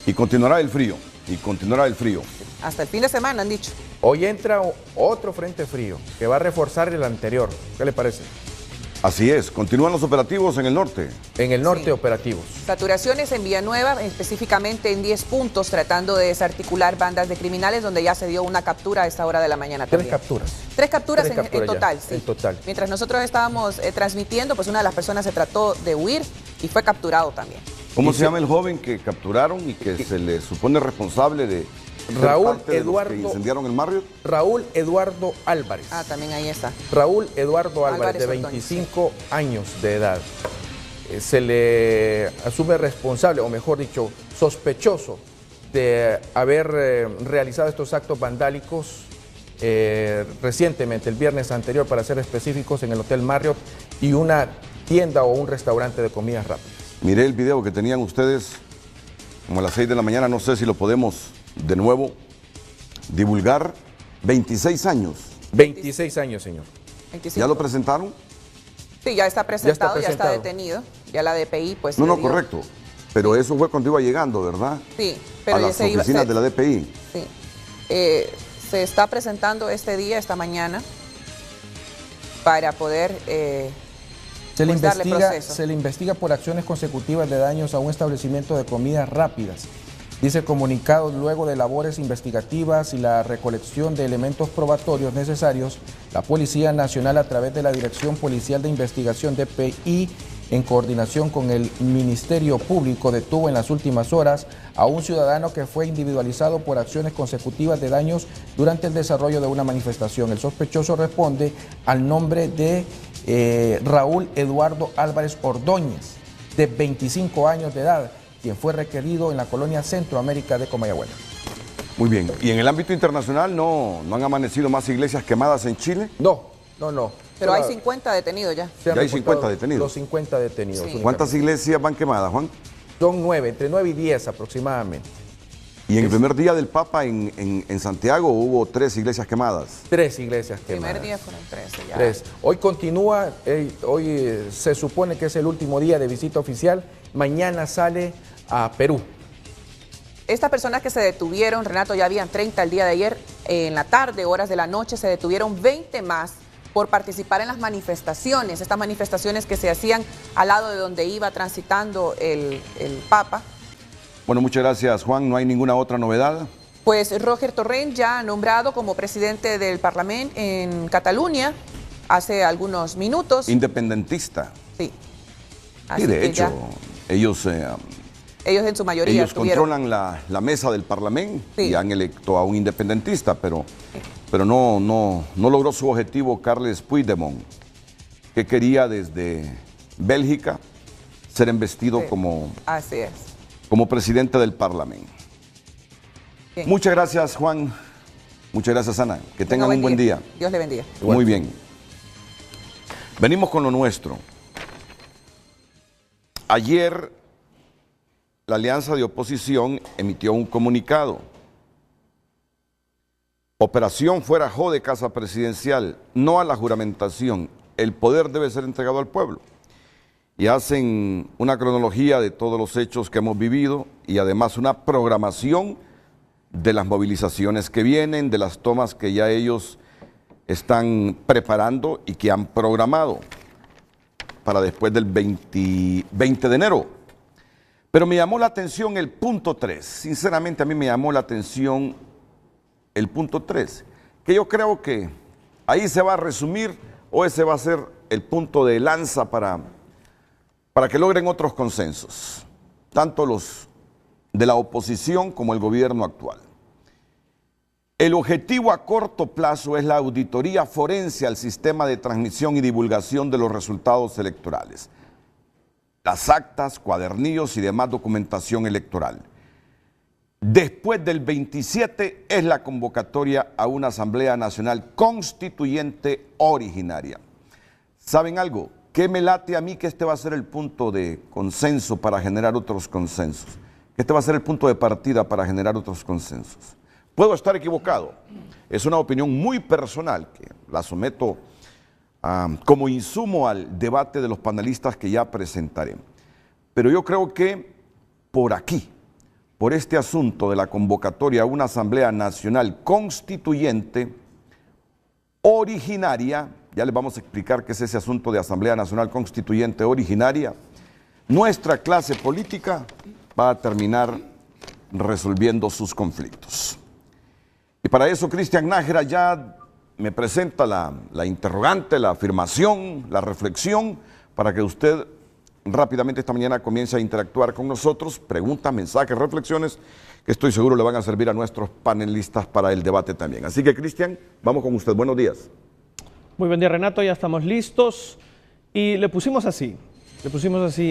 Y continuará el frío, y continuará el frío. Hasta el fin de semana han dicho. Hoy entra otro frente frío que va a reforzar el anterior. ¿Qué le parece? Así es, continúan los operativos en el norte. En el norte, Sí. Operativos. Saturaciones en Villanueva, específicamente en 10 puntos, tratando de desarticular bandas de criminales, donde ya se dio una captura a esta hora de la mañana también. 3 capturas. Tres capturas, Tres en capturas ya, total, sí. en total. Mientras nosotros estábamos transmitiendo, pues una de las personas se trató de huir y fue capturado también. ¿Cómo se llama el joven que capturaron y que se le supone responsable de ser Raúl parte de los Eduardo. que incendiaron el Marriott? Raúl Eduardo Álvarez. Ah, también ahí está. Raúl Eduardo Álvarez, de Ordóñez, 25 años de edad. Se le asume responsable, o mejor dicho, sospechoso de haber realizado estos actos vandálicos recientemente, el viernes anterior, para ser específicos, en el Hotel Marriott y una tienda o un restaurante de comidas rápidas. Miré el video que tenían ustedes como a las 6 de la mañana, no sé si lo podemos de nuevo divulgar. 26 años. 26 años, señor. 25. ¿Ya lo presentaron? Sí, ya está presentado, ya está presentado. detenido. Ya la DPI, pues. No, le no, dio- correcto. Pero eso fue cuando iba llegando, ¿verdad? Sí, pero A ya las se iba. oficinas de la DPI. Sí. Se está presentando este día, esta mañana, para poder pues darle proceso. Se le investiga por acciones consecutivas de daños a un establecimiento de comidas rápidas. Dice comunicado, luego de labores investigativas y la recolección de elementos probatorios necesarios, la Policía Nacional, a través de la Dirección Policial de Investigación DPI, en coordinación con el Ministerio Público, detuvo en las últimas horas a un ciudadano que fue individualizado por acciones consecutivas de daños durante el desarrollo de una manifestación. El sospechoso responde al nombre de Raúl Eduardo Álvarez Ordóñez, de 25 años de edad, quien fue requerido en la colonia Centroamérica de Comayagüela. Muy bien. ¿Y en el ámbito internacional no han amanecido más iglesias quemadas en Chile? No. Pero hay Solo 50 detenidos ya. se han Ya hay reportado 50 detenidos. Los 50 detenidos. Sí. únicamente. ¿Cuántas iglesias van quemadas, Juan? Son 9, entre 9 y 10 aproximadamente. Y en el primer día del Papa en Santiago hubo 3 iglesias quemadas. 3 iglesias El primer quemadas. día fueron 13 ya. 3. Hoy continúa, hoy se supone que es el último día de visita oficial. Mañana sale a Perú. Estas personas que se detuvieron, Renato, ya habían 30 el día de ayer, en la tarde, horas de la noche, se detuvieron 20 más por participar en las manifestaciones, estas manifestaciones que se hacían al lado de donde iba transitando el Papa. Bueno, muchas gracias, Juan. ¿No hay ninguna otra novedad? Pues Roger Torrent, ya nombrado como presidente del Parlamento en Cataluña hace algunos minutos. Independentista. Sí. Y Así de que hecho, ya, ellos ellos en su mayoría ellos estuvieron. controlan la mesa del Parlamento Sí. y han electo a un independentista, pero no logró su objetivo Carles Puigdemont, que quería desde Bélgica ser embestido Sí. Así es. como presidente del Parlamento. Bien. Muchas gracias, Juan. Muchas gracias, Ana. Que tengan un buen día. Dios le bendiga. Muy bien. Venimos con lo nuestro. Ayer, la Alianza de Oposición emitió un comunicado. Operación fuera de casa presidencial, no a la juramentación. El poder debe ser entregado al pueblo. Y hacen una cronología de todos los hechos que hemos vivido y además una programación de las movilizaciones que vienen, de las tomas que ya ellos están preparando y que han programado para después del 20 de enero. Pero me llamó la atención el punto 3. Sinceramente, a mí me llamó la atención el punto 3, que yo creo que ahí se va a resumir, o ese va a ser el punto de lanza para que logren otros consensos, tanto los de la oposición como el gobierno actual. El objetivo a corto plazo es la auditoría forense al sistema de transmisión y divulgación de los resultados electorales, las actas, cuadernillos y demás documentación electoral. Después del 27 es la convocatoria a una Asamblea Nacional Constituyente originaria. ¿Saben algo? ¿Qué me late a mí que este va a ser el punto de consenso para generar otros consensos? Que este va a ser el punto de partida para generar otros consensos. Puedo estar equivocado. Es una opinión muy personal que la someto como insumo al debate de los panelistas que ya presentaré. Pero yo creo que por aquí por este asunto de la convocatoria a una Asamblea Nacional Constituyente originaria. Ya les vamos a explicar qué es ese asunto de Asamblea Nacional Constituyente originaria. Nuestra clase política va a terminar resolviendo sus conflictos. Y para eso Cristian Nájera ya me presenta la interrogante, la afirmación, la reflexión, para que usted rápidamente esta mañana comience a interactuar con nosotros, preguntas, mensajes, reflexiones, que estoy seguro le van a servir a nuestros panelistas para el debate también. Así que, Cristian, vamos con usted. Buenos días. Muy buen día, Renato. Ya estamos listos y le pusimos así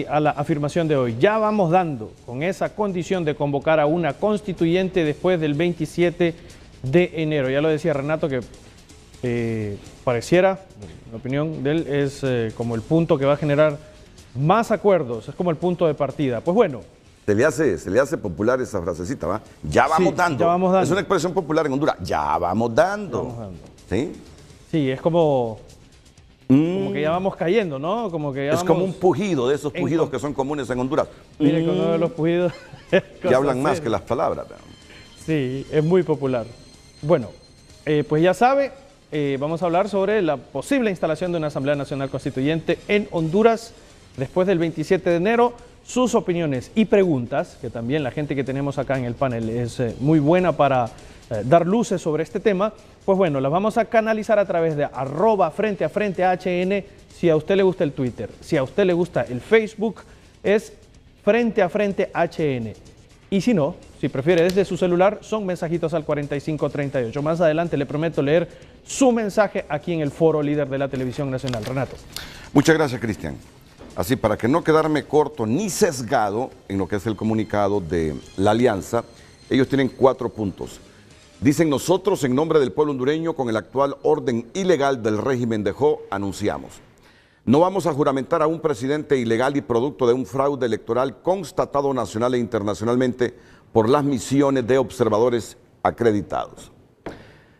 a la afirmación de hoy. Ya vamos dando con esa condición de convocar a una constituyente después del 27 de enero. Ya lo decía Renato que pareciera, la opinión de él, es como el punto que va a generar más acuerdos, es como el punto de partida. Pues bueno. Se le hace popular esa frasecita, ¿va? Ya vamos, sí, dando. Ya vamos dando. Es una expresión popular en Honduras. Ya vamos dando. Ya vamos dando. ¿Sí? Sí, es como que ya vamos cayendo, ¿no? Como que ya es como un pujido, de esos pujidos que son comunes en Honduras. Mire, con uno de los pujidos. Que hablan más que las palabras. Sí, es muy popular. Bueno, pues ya sabe, vamos a hablar sobre la posible instalación de una Asamblea Nacional Constituyente en Honduras después del 27 de enero. Sus opiniones y preguntas, que también la gente que tenemos acá en el panel es muy buena para dar luces sobre este tema, pues bueno, las vamos a canalizar a través de @FrenteAFrenteHN, si a usted le gusta el Twitter, si a usted le gusta el Facebook, es FrenteAFrenteHN. Y si no, si prefiere desde su celular, son mensajitos al 4538. Más adelante le prometo leer su mensaje aquí en el Foro Líder de la Televisión Nacional. Renato. Muchas gracias, Cristian. Así, para que no quedarme corto ni sesgado en lo que es el comunicado de la Alianza, ellos tienen 4 puntos. Dicen: nosotros, en nombre del pueblo hondureño, con el actual orden ilegal del régimen de Jo, anunciamos: no vamos a juramentar a un presidente ilegal y producto de un fraude electoral constatado nacional e internacionalmente por las misiones de observadores acreditados.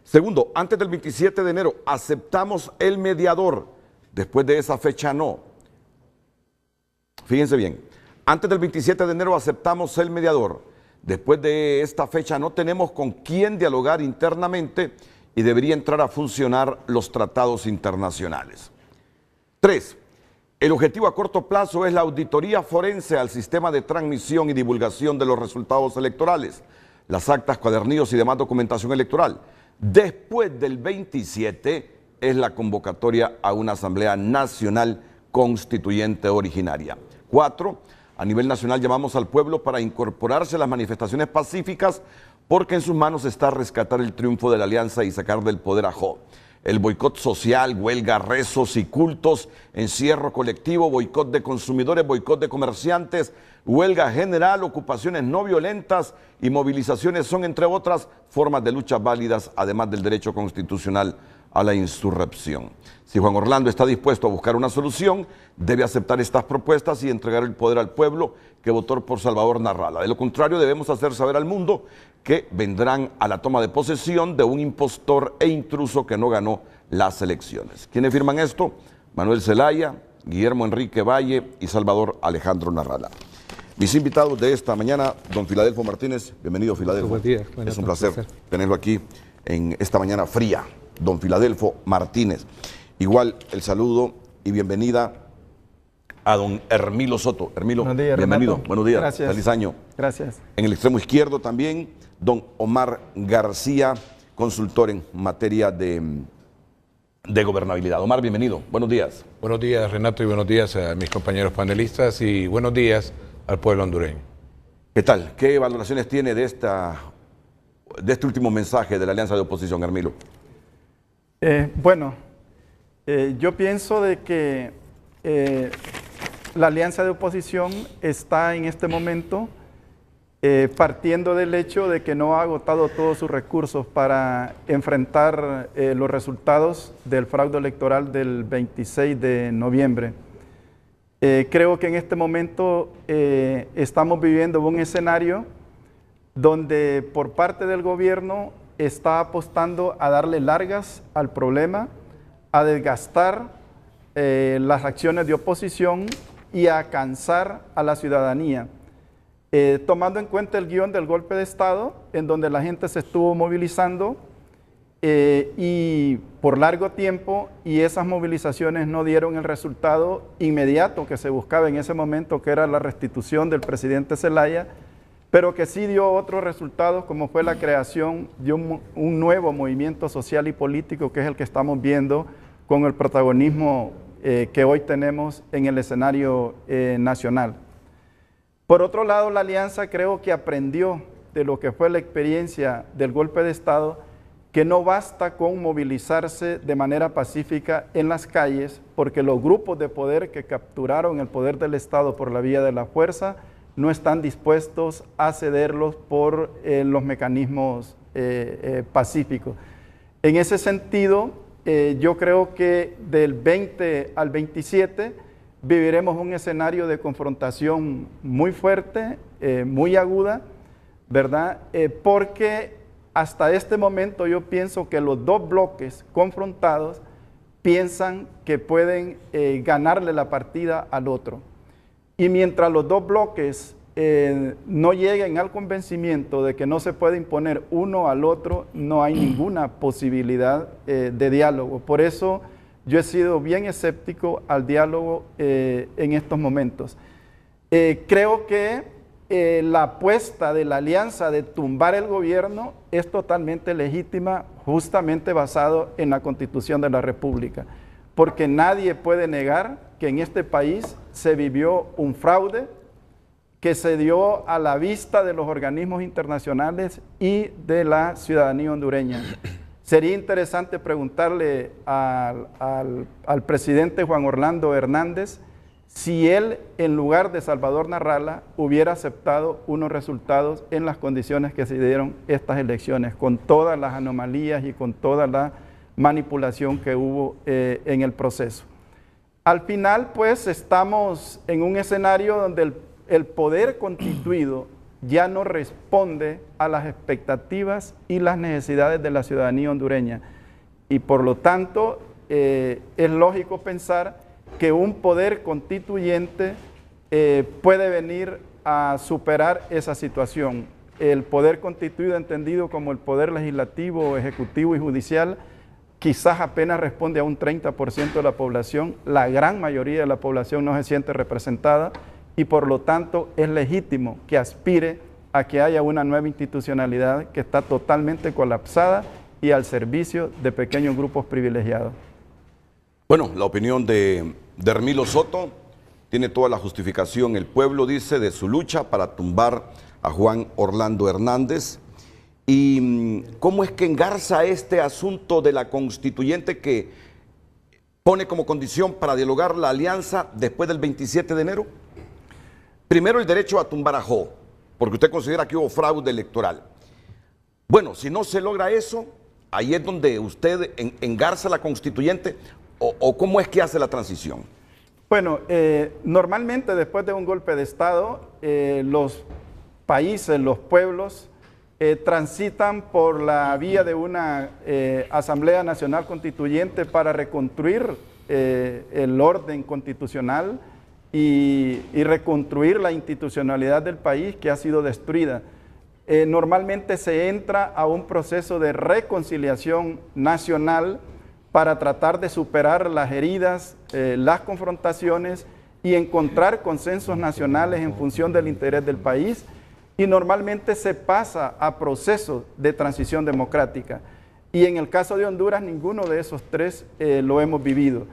Segundo, antes del 27 de enero aceptamos el mediador, después de esa fecha no. Fíjense bien, antes del 27 de enero aceptamos el mediador, después de esta fecha no tenemos con quién dialogar internamente y debería entrar a funcionar los tratados internacionales. 3. El objetivo a corto plazo es la auditoría forense al sistema de transmisión y divulgación de los resultados electorales, las actas, cuadernillos y demás documentación electoral. Después del 27 es la convocatoria a una Asamblea Nacional Constituyente originaria. 4. A nivel nacional llamamos al pueblo para incorporarse a las manifestaciones pacíficas porque en sus manos está rescatar el triunfo de la alianza y sacar del poder a Jo. El boicot social, huelga, rezos y cultos, encierro colectivo, boicot de consumidores, boicot de comerciantes, huelga general, ocupaciones no violentas y movilizaciones son, entre otras, formas de lucha válidas, además del derecho constitucional a la insurrección. Si Juan Orlando está dispuesto a buscar una solución, debe aceptar estas propuestas y entregar el poder al pueblo que votó por Salvador Narrala. De lo contrario, debemos hacer saber al mundo que vendrán a la toma de posesión de un impostor e intruso que no ganó las elecciones. ¿Quiénes firman esto? Manuel Zelaya, Guillermo Enrique Valle y Salvador Alejandro Narrala. Mis invitados de esta mañana, don Filadelfo Martínez. Bienvenido, Filadelfo. Buen día. Es un placer tenerlo aquí en esta mañana fría. Don Filadelfo Martínez. Igual el saludo y bienvenida a don Hermilo Soto. Hermilo, buenos días, bienvenido. Renato. Buenos días. Gracias. Feliz año. Gracias. En el extremo izquierdo también, don Omar García, consultor en materia de gobernabilidad. Omar, bienvenido. Buenos días. Buenos días, Renato, y buenos días a mis compañeros panelistas y buenos días al pueblo hondureño. ¿Qué tal? ¿Qué valoraciones tiene de este último mensaje de la Alianza de Oposición, Hermilo? Yo pienso de que la Alianza de Oposición está en este momento partiendo del hecho de que no ha agotado todos sus recursos para enfrentar los resultados del fraude electoral del 26 de noviembre. Creo que en este momento estamos viviendo un escenario donde por parte del gobierno está apostando a darle largas al problema, a desgastar las acciones de oposición y a cansar a la ciudadanía. tomando en cuenta el guión del golpe de Estado, en donde la gente se estuvo movilizando y por largo tiempo, y esas movilizaciones no dieron el resultado inmediato que se buscaba en ese momento, que era la restitución del presidente Zelaya, pero que sí dio otros resultados, como fue la creación de un nuevo movimiento social y político, que es el que estamos viendo con el protagonismo que hoy tenemos en el escenario nacional. Por otro lado, la alianza creo que aprendió de lo que fue la experiencia del golpe de Estado, que no basta con movilizarse de manera pacífica en las calles, porque los grupos de poder que capturaron el poder del Estado por la vía de la fuerza no están dispuestos a cederlos por los mecanismos pacíficos. En ese sentido, yo creo que del 20 al 27 viviremos un escenario de confrontación muy fuerte, muy aguda, ¿verdad? Porque hasta este momento yo pienso que los dos bloques confrontados piensan que pueden ganarle la partida al otro. Y mientras los dos bloques no lleguen al convencimiento de que no se puede imponer uno al otro, no hay ninguna posibilidad de diálogo. Por eso yo he sido bien escéptico al diálogo en estos momentos. Creo que la apuesta de la alianza de tumbar el gobierno es totalmente legítima, justamente basado en la Constitución de la República, porque nadie puede negar que en este país se vivió un fraude que se dio a la vista de los organismos internacionales y de la ciudadanía hondureña. Sería interesante preguntarle al presidente Juan Orlando Hernández si él, en lugar de Salvador Narrala, hubiera aceptado unos resultados en las condiciones que se dieron estas elecciones, con todas las anomalías y con toda la manipulación que hubo en el proceso. Al final, pues, estamos en un escenario donde el poder constituido ya no responde a las expectativas y las necesidades de la ciudadanía hondureña. Y por lo tanto, es lógico pensar que un poder constituyente puede venir a superar esa situación. El poder constituido, entendido como el poder legislativo, ejecutivo y judicial, quizás apenas responde a un 30% de la población. La gran mayoría de la población no se siente representada y por lo tanto es legítimo que aspire a que haya una nueva institucionalidad que está totalmente colapsada y al servicio de pequeños grupos privilegiados. Bueno, la opinión de Hermilo Soto tiene toda la justificación. El pueblo dice de su lucha para tumbar a Juan Orlando Hernández. ¿Y cómo es que engarza este asunto de la constituyente que pone como condición para dialogar la alianza después del 27 de enero? Primero, el derecho a tumbar a Jo, porque usted considera que hubo fraude electoral. Bueno, si no se logra eso, ahí es donde usted engarza la constituyente, o cómo es que hace la transición. Bueno, normalmente después de un golpe de Estado, los países, los pueblos, transitan por la vía de una Asamblea Nacional Constituyente para reconstruir el orden constitucional y reconstruir la institucionalidad del país que ha sido destruida. Normalmente se entra a un proceso de reconciliación nacional para tratar de superar las heridas, las confrontaciones y encontrar consensos nacionales en función del interés del país, y normalmente se pasa a procesos de transición democrática. Y en el caso de Honduras, ninguno de esos tres lo hemos vivido.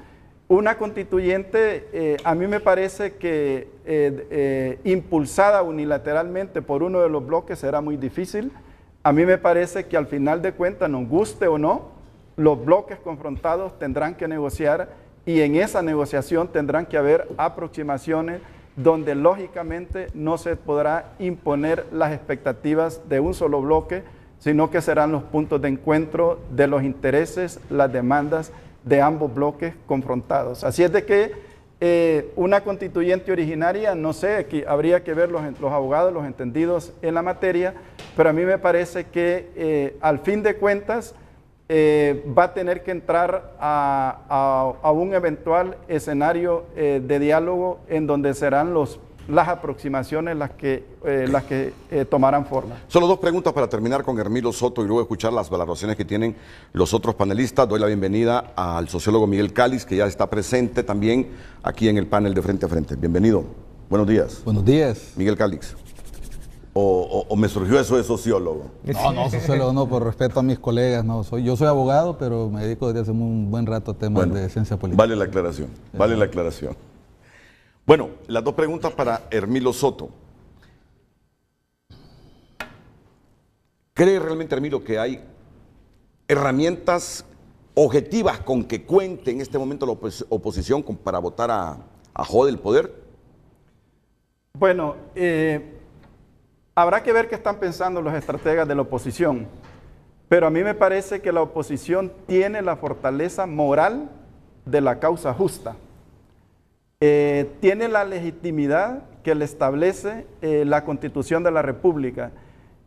Una constituyente, a mí me parece que impulsada unilateralmente por uno de los bloques será muy difícil. A mí me parece que al final de cuentas, nos guste o no, los bloques confrontados tendrán que negociar y en esa negociación tendrán que haber aproximaciones donde lógicamente no se podrá imponer las expectativas de un solo bloque, sino que serán los puntos de encuentro de los intereses, las demandas de ambos bloques confrontados. Así es de que una constituyente originaria, no sé, que habría que ver los abogados, los entendidos en la materia, pero a mí me parece que al fin de cuentas va a tener que entrar a un eventual escenario de diálogo en donde serán los las aproximaciones las que tomarán forma. Solo dos preguntas para terminar con Hermilo Soto y luego escuchar las valoraciones que tienen los otros panelistas. Doy la bienvenida al sociólogo Miguel Cáliz, que ya está presente también aquí en el panel de Frente a Frente. Bienvenido. Buenos días. Buenos días. Miguel Cáliz. ¿O me surgió eso de sociólogo? No, sociólogo no, por respeto a mis colegas. No, yo soy abogado, pero me dedico desde hace un buen rato a temas de ciencia política. Vale la aclaración, vale la aclaración. Bueno, las dos preguntas para Hermilo Soto. ¿Cree realmente, Hermilo, que hay herramientas objetivas con que cuente en este momento la oposición para votar a Jode del poder? Bueno, habrá que ver qué están pensando los estrategas de la oposición, pero a mí me parece que la oposición tiene la fortaleza moral de la causa justa. Tiene la legitimidad que le establece la Constitución de la República.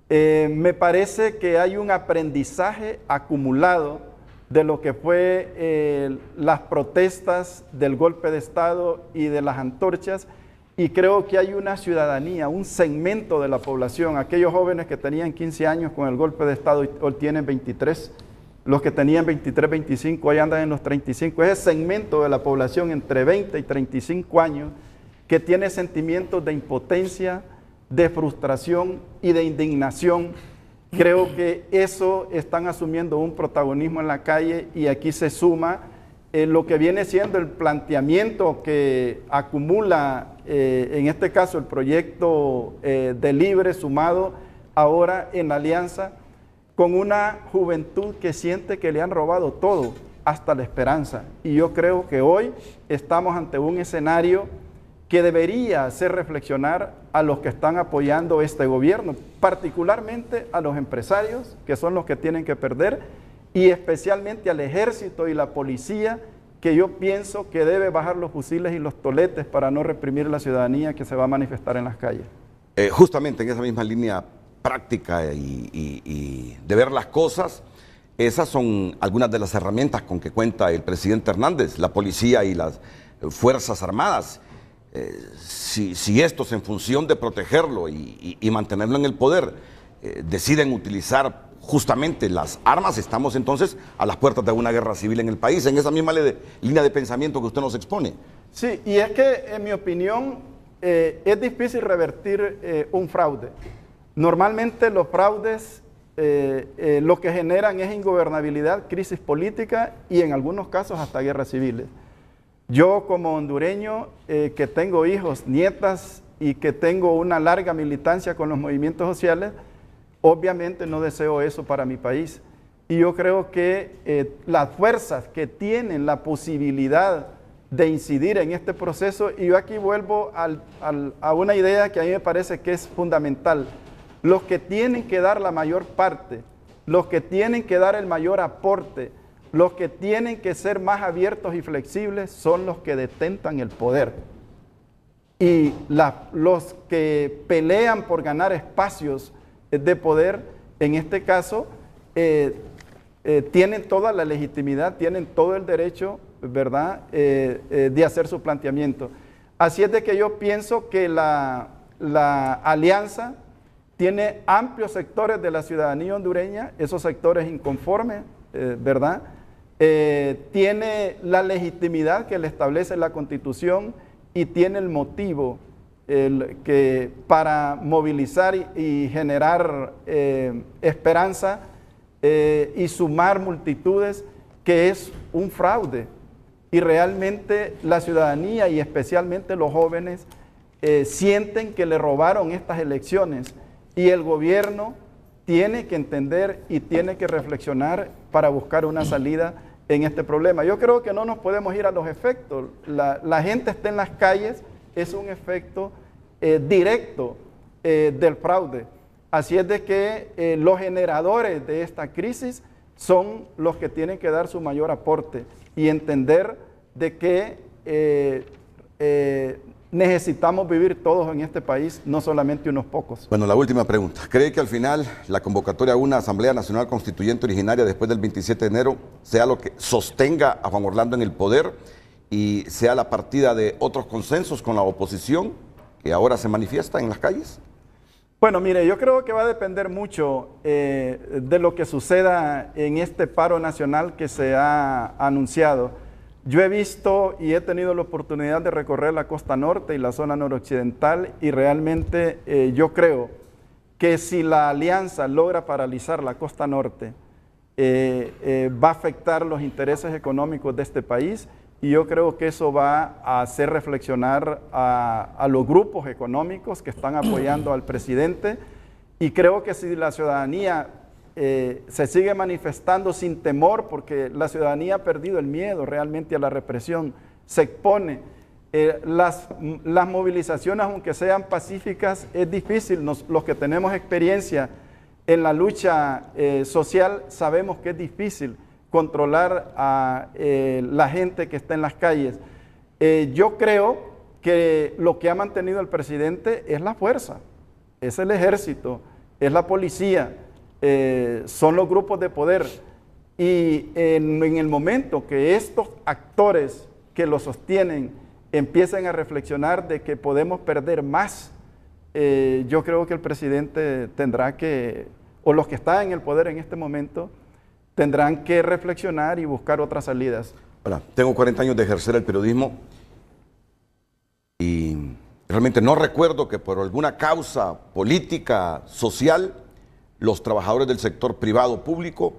Me parece que hay un aprendizaje acumulado de lo que fue las protestas del golpe de Estado y de las antorchas, y creo que hay una ciudadanía, un segmento de la población, aquellos jóvenes que tenían 15 años con el golpe de Estado y hoy tienen 23, los que tenían 23, 25, hoy andan en los 35, ese segmento de la población entre 20 y 35 años que tiene sentimientos de impotencia, de frustración y de indignación. Creo que eso están asumiendo un protagonismo en la calle, y aquí se suma lo que viene siendo el planteamiento que acumula, en este caso, el proyecto de Libre, sumado ahora en la alianza, con una juventud que siente que le han robado todo, hasta la esperanza. Y yo creo que hoy estamos ante un escenario que debería hacer reflexionar a los que están apoyando este gobierno, particularmente a los empresarios, que son los que tienen que perder, y especialmente al ejército y la policía, que yo pienso que debe bajar los fusiles y los toletes para no reprimir la ciudadanía que se va a manifestar en las calles. Justamente en esa misma línea práctica y de ver las cosas, esas son algunas de las herramientas con que cuenta el presidente Hernández, la policía y las Fuerzas Armadas. Si estos, en función de protegerlo y mantenerlo en el poder, deciden utilizar justamente las armas, estamos entonces a las puertas de una guerra civil en el país, en esa misma línea de pensamiento que usted nos expone. Sí, y es que en mi opinión es difícil revertir un fraude. Normalmente los fraudes lo que generan es ingobernabilidad, crisis política y en algunos casos hasta guerras civiles. Yo, como hondureño, que tengo hijos, nietas y que tengo una larga militancia con los movimientos sociales, obviamente no deseo eso para mi país. Y yo creo que las fuerzas que tienen la posibilidad de incidir en este proceso, y yo aquí vuelvo a una idea que a mí me parece que es fundamental, los que tienen que dar la mayor parte, los que tienen que dar el mayor aporte, los que tienen que ser más abiertos y flexibles son los que detentan el poder. Y los que pelean por ganar espacios de poder, en este caso, tienen toda la legitimidad, tienen todo el derecho, ¿verdad?, de hacer su planteamiento. Así es de que yo pienso que la alianza tiene amplios sectores de la ciudadanía hondureña, esos sectores inconformes, ¿verdad?, tiene la legitimidad que le establece la Constitución y tiene el motivo para movilizar y generar esperanza y sumar multitudes, que es un fraude. Y realmente la ciudadanía y especialmente los jóvenes sienten que le robaron estas elecciones, y el gobierno tiene que entender y tiene que reflexionar para buscar una salida en este problema. Yo creo que no nos podemos ir a los efectos. La gente está en las calles, es un efecto directo del fraude. Así es de que los generadores de esta crisis son los que tienen que dar su mayor aporte y entender de que necesitamos vivir todos en este país, no solamente unos pocos. Bueno, la última pregunta. ¿Cree que al final la convocatoria a una Asamblea Nacional Constituyente originaria después del 27 de enero sea lo que sostenga a Juan Orlando en el poder y sea la partida de otros consensos con la oposición que ahora se manifiesta en las calles? Bueno, mire, yo creo que va a depender mucho de lo que suceda en este paro nacional que se ha anunciado. Yo he visto y he tenido la oportunidad de recorrer la costa norte y la zona noroccidental y realmente yo creo que si la alianza logra paralizar la costa norte, va a afectar los intereses económicos de este país y yo creo que eso va a hacer reflexionar a los grupos económicos que están apoyando al presidente y creo que si la ciudadanía se sigue manifestando sin temor, porque la ciudadanía ha perdido el miedo realmente a la represión, se expone. Las movilizaciones, aunque sean pacíficas, es difícil. Los que tenemos experiencia en la lucha social sabemos que es difícil controlar a la gente que está en las calles. Yo creo que lo que ha mantenido el presidente es la fuerza, es el ejército, es la policía, son los grupos de poder. Y en el momento que estos actores que lo sostienen empiecen a reflexionar de que podemos perder más, yo creo que el presidente tendrá que, o los que están en el poder en este momento, tendrán que reflexionar y buscar otras salidas. Hola, tengo 40 años de ejercer el periodismo y realmente no recuerdo que por alguna causa política, social, los trabajadores del sector privado o público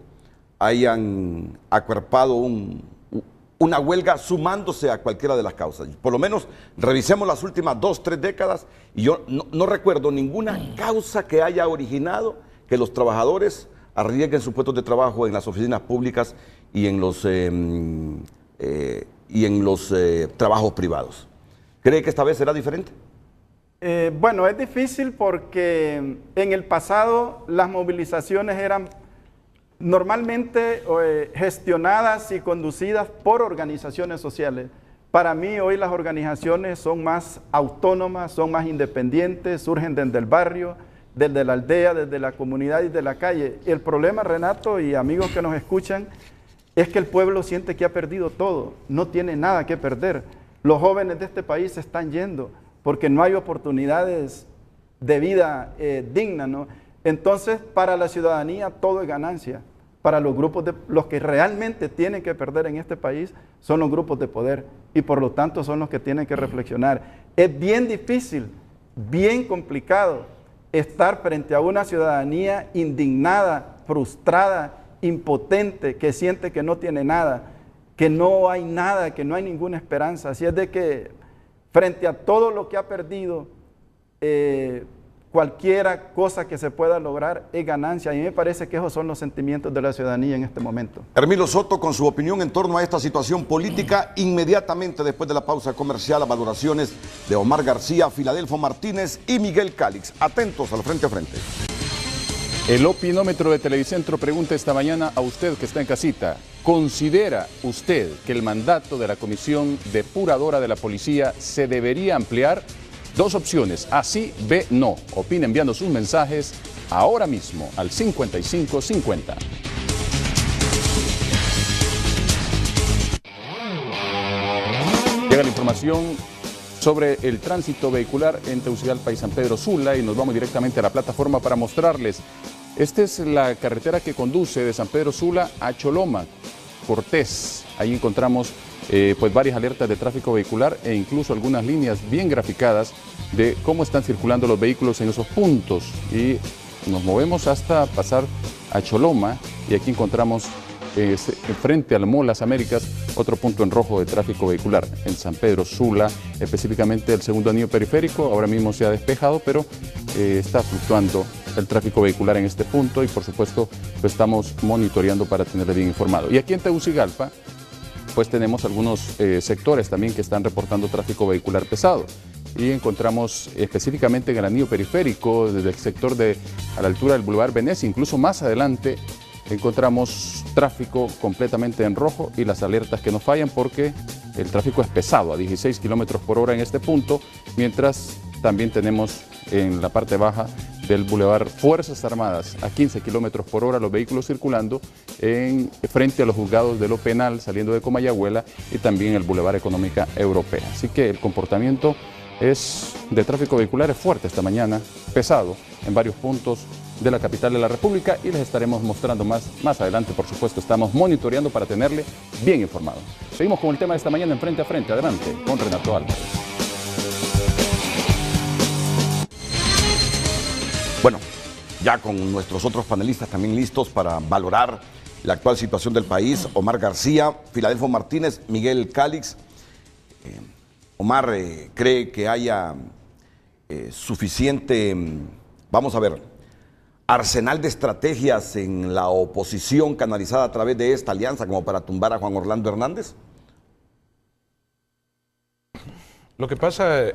hayan acuerpado una huelga sumándose a cualquiera de las causas. Por lo menos revisemos las últimas 2 o 3 décadas y yo no recuerdo ninguna causa que haya originado que los trabajadores arriesguen sus puestos de trabajo en las oficinas públicas y en los trabajos privados. ¿Cree que esta vez será diferente? Bueno, es difícil porque en el pasado las movilizaciones eran normalmente gestionadas y conducidas por organizaciones sociales. Para mí hoy las organizaciones son más autónomas, son más independientes, surgen desde el barrio, desde la aldea, desde la comunidad y de la calle. El problema, Renato y amigos que nos escuchan, es que el pueblo siente que ha perdido todo, no tiene nada que perder. Los jóvenes de este país se están yendo porque no hay oportunidades de vida digna, ¿no? Entonces, para la ciudadanía todo es ganancia. Para los grupos los que realmente tienen que perder en este país son los grupos de poder y por lo tanto son los que tienen que reflexionar. Es bien difícil, bien complicado estar frente a una ciudadanía indignada, frustrada, impotente, que siente que no tiene nada, que no hay nada, que no hay ninguna esperanza. Así es de que frente a todo lo que ha perdido, cualquier cosa que se pueda lograr es ganancia. A mí me parece que esos son los sentimientos de la ciudadanía en este momento. Hermilo Soto, con su opinión en torno a esta situación política, inmediatamente después de la pausa comercial, a valoraciones de Omar García, Filadelfo Martínez y Miguel Cálix. Atentos al Frente a Frente. El opinómetro de Televicentro pregunta esta mañana a usted que está en casita. ¿Considera usted que el mandato de la Comisión Depuradora de la Policía se debería ampliar? 2 opciones, A sí, B no. Opina enviando sus mensajes ahora mismo al 5550. Llega la información sobre el tránsito vehicular en Tegucigalpa y San Pedro Sula y nos vamos directamente a la plataforma para mostrarles. Esta es la carretera que conduce de San Pedro Sula a Choloma, Cortés. Ahí encontramos pues varias alertas de tráfico vehicular e incluso algunas líneas bien graficadas de cómo están circulando los vehículos en esos puntos. Y nos movemos hasta pasar a Choloma y aquí encontramos frente al Mall Las Américas otro punto en rojo de tráfico vehicular. En San Pedro Sula, específicamente el segundo anillo periférico, ahora mismo se ha despejado, pero está fluctuando el tráfico vehicular en este punto y por supuesto lo estamos monitoreando para tenerle bien informado. Y aquí en Tegucigalpa pues tenemos algunos sectores también que están reportando tráfico vehicular pesado y encontramos específicamente en el anillo periférico desde el sector a la altura del Boulevard Venecia, incluso más adelante encontramos tráfico completamente en rojo y las alertas que nos fallan porque el tráfico es pesado a 16 kilómetros por hora en este punto, mientras también tenemos en la parte baja del Boulevard Fuerzas Armadas a 15 kilómetros por hora los vehículos circulando frente a los juzgados de lo penal saliendo de Comayagüela y también el Boulevard Económica Europea. Así que el comportamiento es de tráfico vehicular es fuerte esta mañana, pesado en varios puntos de la capital de la República y les estaremos mostrando más adelante, por supuesto. Estamos monitoreando para tenerle bien informado. Seguimos con el tema de esta mañana en Frente a Frente. Adelante con Renato Álvarez. Bueno, ya con nuestros otros panelistas también listos para valorar la actual situación del país. Omar García, Filadelfo Martínez, Miguel Calix. Omar cree que haya suficiente, vamos a ver, arsenal de estrategias en la oposición canalizada a través de esta alianza como para tumbar a Juan Orlando Hernández. Lo que pasa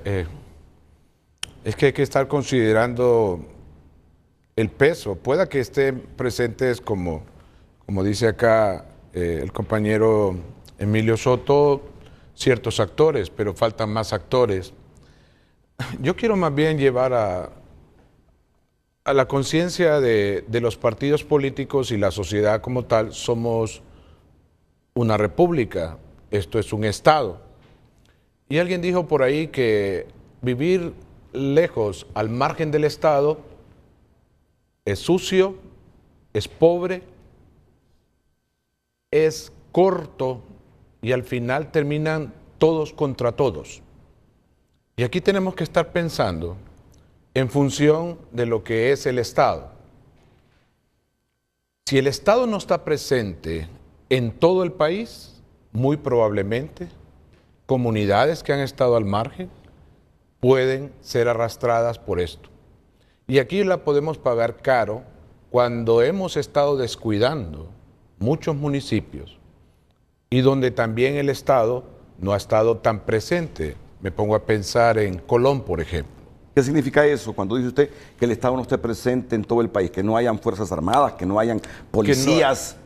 es que hay que estar considerando el peso. Pueda que estén presentes, como dice acá el compañero Emilio Soto, ciertos actores, pero faltan más actores. Yo quiero más bien llevar a la conciencia de los partidos políticos y la sociedad como tal. Somos una república, esto es un Estado. Y alguien dijo por ahí que vivir lejos, al margen del Estado, es sucio, es pobre, es corto y al final terminan todos contra todos. Y aquí tenemos que estar pensando en función de lo que es el Estado. Si el Estado no está presente en todo el país, muy probablemente comunidades que han estado al margen pueden ser arrastradas por esto. Y aquí la podemos pagar caro cuando hemos estado descuidando muchos municipios y donde también el Estado no ha estado tan presente. Me pongo a pensar en Colón, por ejemplo. ¿Qué significa eso cuando dice usted que el Estado no esté presente en todo el país? Que no hayan fuerzas armadas, que no hayan policías.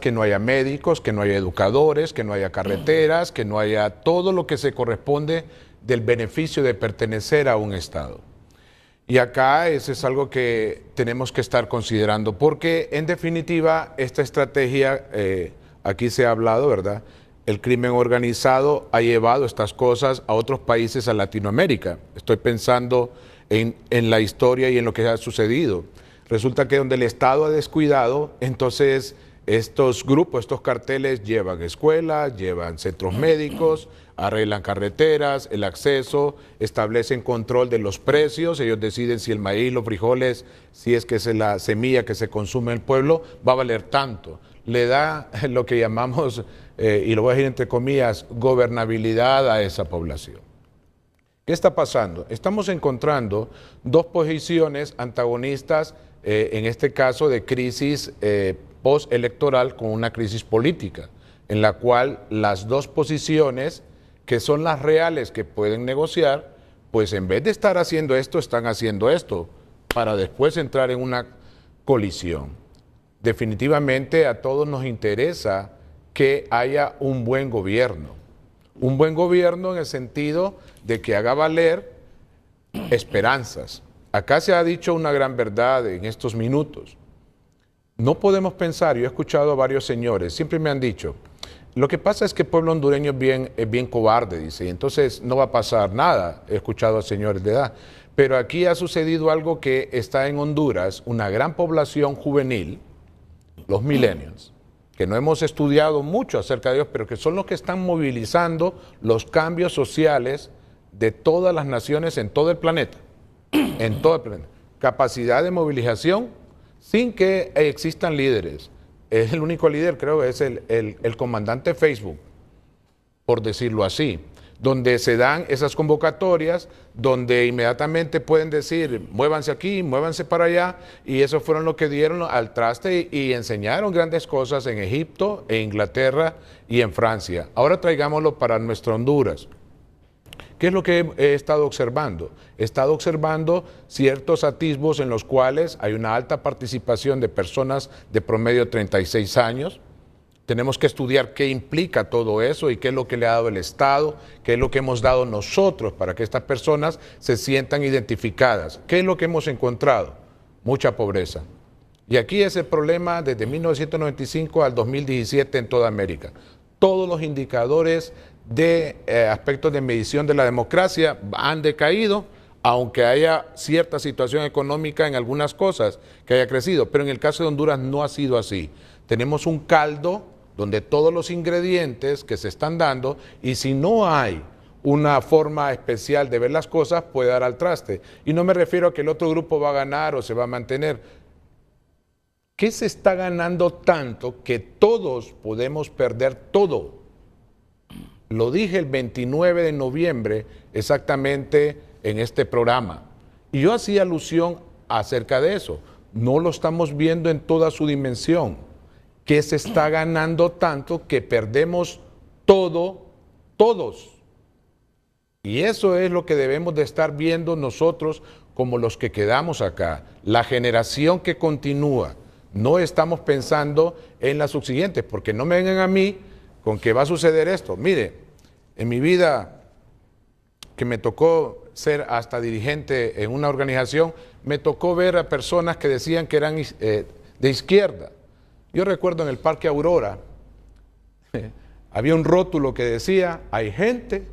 Que no haya médicos, que no haya educadores, que no haya carreteras, que no haya todo lo que se corresponde del beneficio de pertenecer a un Estado. Y acá eso es algo que tenemos que estar considerando, porque en definitiva esta estrategia, aquí se ha hablado, ¿verdad? El crimen organizado ha llevado estas cosas a otros países, a Latinoamérica. Estoy pensando en la historia y en lo que ha sucedido. Resulta que donde el Estado ha descuidado, entonces estos grupos, estos carteles llevan escuelas, llevan centros médicos, arreglan carreteras, el acceso, establecen control de los precios, ellos deciden si el maíz, los frijoles, si es que es la semilla que se consume en el pueblo, va a valer tanto. Le da lo que llamamos, y lo voy a decir entre comillas, gobernabilidad a esa población. ¿Qué está pasando? Estamos encontrando dos posiciones antagonistas, en este caso de crisis postelectoral con una crisis política, en la cual las dos posiciones, que son las reales que pueden negociar, pues en vez de estar haciendo esto, están haciendo esto, para después entrar en una colisión. Definitivamente a todos nos interesa que haya un buen gobierno en el sentido de que haga valer esperanzas. Acá se ha dicho una gran verdad en estos minutos. No podemos pensar, yo he escuchado a varios señores, siempre me han dicho, lo que pasa es que el pueblo hondureño es bien cobarde, dice, y entonces no va a pasar nada. He escuchado a señores de edad. Pero aquí ha sucedido algo que está en Honduras, una gran población juvenil, los millennials, que no hemos estudiado mucho acerca de ellos, pero que son los que están movilizando los cambios sociales de todas las naciones en todo el planeta. En todo el planeta. Capacidad de movilización sin que existan líderes. Es el único líder, creo que es el comandante Facebook, por decirlo así, donde se dan esas convocatorias, donde inmediatamente pueden decir, muévanse aquí, muévanse para allá, y eso fueron lo que dieron al traste y enseñaron grandes cosas en Egipto, en Inglaterra y en Francia. Ahora traigámoslo para nuestra Honduras. ¿Qué es lo que he estado observando? He estado observando ciertos atisbos en los cuales hay una alta participación de personas de promedio 36 años. Tenemos que estudiar qué implica todo eso y qué es lo que le ha dado el Estado, qué es lo que hemos dado nosotros para que estas personas se sientan identificadas. ¿Qué es lo que hemos encontrado? Mucha pobreza. Y aquí es el problema desde 1995 al 2017 en toda América. Todos los indicadores de aspectos de medición de la democracia han decaído, aunque haya cierta situación económica en algunas cosas que haya crecido, pero en el caso de Honduras no ha sido así. Tenemos un caldo donde todos los ingredientes que se están dando, y si no hay una forma especial de ver las cosas, puede dar al traste. Y no me refiero a que el otro grupo va a ganar o se va a mantener. ¿Qué se está ganando tanto que todos podemos perder todo? Lo dije el 29 de noviembre exactamente en este programa. Y yo hacía alusión acerca de eso. No lo estamos viendo en toda su dimensión. ¿Qué se está ganando tanto que perdemos todo, todos? Y eso es lo que debemos de estar viendo nosotros como los que quedamos acá. La generación que continúa. No estamos pensando en las subsiguientes, porque no me vengan a mí con que va a suceder esto. Mire, en mi vida, que me tocó ser hasta dirigente en una organización, me tocó ver a personas que decían que eran de izquierda. Yo recuerdo en el Parque Aurora, había un rótulo que decía, hay gente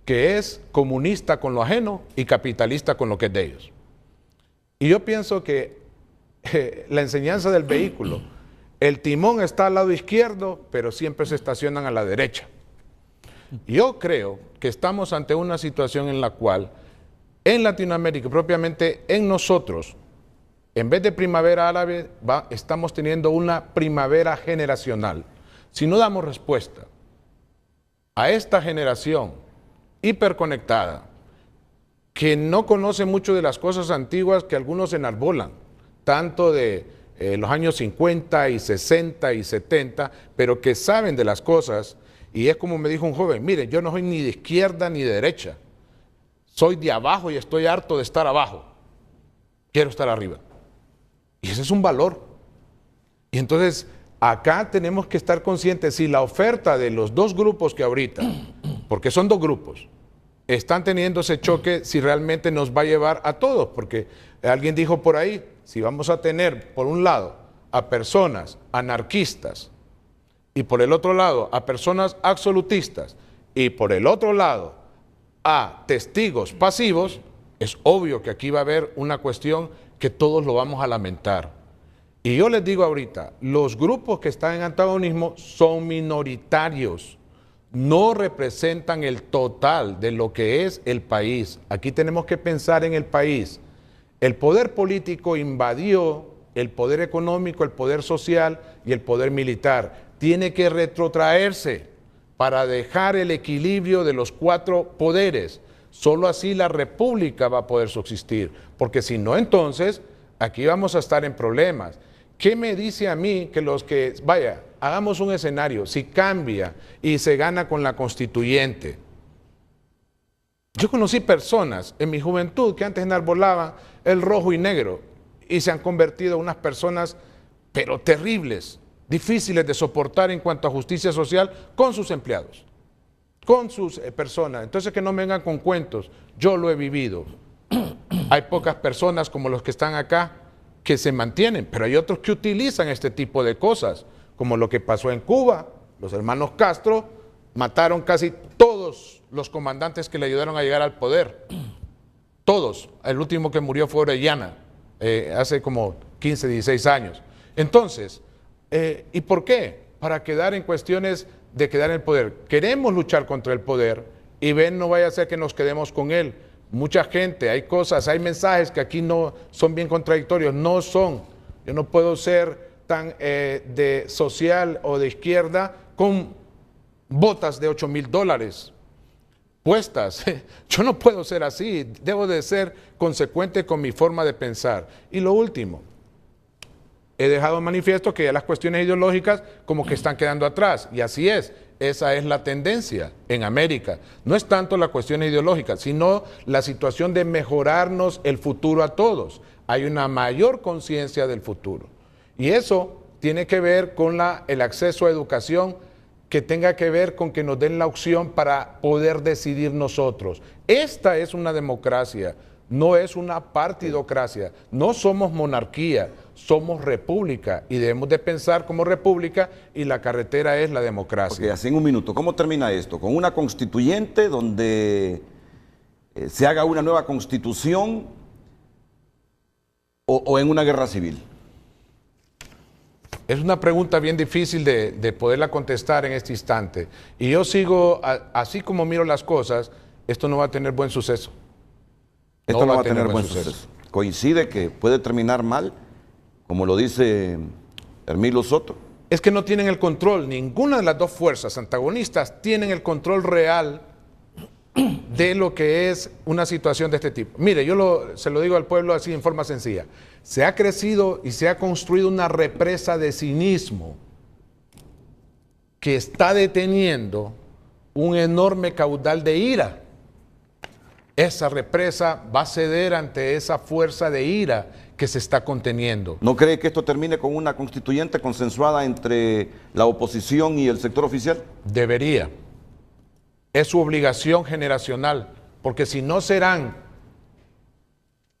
que es comunista con lo ajeno y capitalista con lo que es de ellos. Y yo pienso que la enseñanza del vehículo, el timón está al lado izquierdo, pero siempre se estacionan a la derecha. Yo creo que estamos ante una situación en la cual en Latinoamérica, propiamente en nosotros, en vez de primavera árabe, estamos teniendo una primavera generacional. Si no damos respuesta a esta generación hiperconectada, que no conoce mucho de las cosas antiguas que algunos enarbolan, tanto de los años 50 y 60 y 70, pero que saben de las cosas, y es como me dijo un joven, mire, yo no soy ni de izquierda ni de derecha, soy de abajo y estoy harto de estar abajo, quiero estar arriba. Y ese es un valor. Y entonces, acá tenemos que estar conscientes si la oferta de los dos grupos que ahorita, porque son dos grupos, están teniendo ese choque, si realmente nos va a llevar a todos, porque alguien dijo por ahí, si vamos a tener por un lado a personas anarquistas y por el otro lado a personas absolutistas y por el otro lado a testigos pasivos, es obvio que aquí va a haber una cuestión que todos lo vamos a lamentar. Y yo les digo ahorita, los grupos que están en antagonismo son minoritarios, no representan el total de lo que es el país. Aquí tenemos que pensar en el país. El poder político invadió el poder económico, el poder social y el poder militar. Tiene que retrotraerse para dejar el equilibrio de los cuatro poderes. Solo así la república va a poder subsistir, porque si no, entonces aquí vamos a estar en problemas. ¿Qué me dice a mí que los que, vaya, hagamos un escenario, si cambia y se gana con la constituyente? Yo conocí personas en mi juventud que antes enarbolaban el rojo y negro y se han convertido en unas personas, pero terribles, difíciles de soportar en cuanto a justicia social con sus empleados, con sus personas. Entonces que no me vengan con cuentos, yo lo he vivido. Hay pocas personas como los que están acá que se mantienen, pero hay otros que utilizan este tipo de cosas, como lo que pasó en Cuba. Los hermanos Castro mataron casi todos los comandantes que le ayudaron a llegar al poder. Todos. El último que murió fue Orellana, hace como 15, 16 años. Entonces, ¿y por qué? Para quedar en cuestiones de quedar en el poder. Queremos luchar contra el poder y ven, no vaya a ser que nos quedemos con él. Mucha gente, hay cosas, hay mensajes que aquí no son bien contradictorios, no son. Yo no puedo ser tan de social o de izquierda con botas de $8,000 puestas. Yo no puedo ser así, debo de ser consecuente con mi forma de pensar. Y lo último, he dejado manifiesto que ya las cuestiones ideológicas como que están quedando atrás, y así es. Esa es la tendencia en América. No es tanto la cuestión ideológica, sino la situación de mejorarnos el futuro a todos. Hay una mayor conciencia del futuro. Y eso tiene que ver con el acceso a educación, que tenga que ver con que nos den la opción para poder decidir nosotros. Esta es una democracia. no es una partidocracia, no somos monarquía, somos república y debemos de pensar como república y la carretera es la democracia. Ok, así en un minuto, ¿cómo termina esto? ¿Con una constituyente donde se haga una nueva constitución o en una guerra civil? Es una pregunta bien difícil de poderla contestar en este instante. Y yo sigo, así como miro las cosas, esto no va a tener buen suceso. Esto no va a tener buen suceso. Coincide que puede terminar mal, como lo dice Hermilo Soto. Es que no tienen el control, ninguna de las dos fuerzas antagonistas tienen el control real de lo que es una situación de este tipo. Mire, se lo digo al pueblo así en forma sencilla. Se ha crecido y se ha construido una represa de cinismo que está deteniendo un enorme caudal de ira. Esa represa va a ceder ante esa fuerza de ira que se está conteniendo. ¿No cree que esto termine con una constituyente consensuada entre la oposición y el sector oficial? Debería. Es su obligación generacional, porque si no serán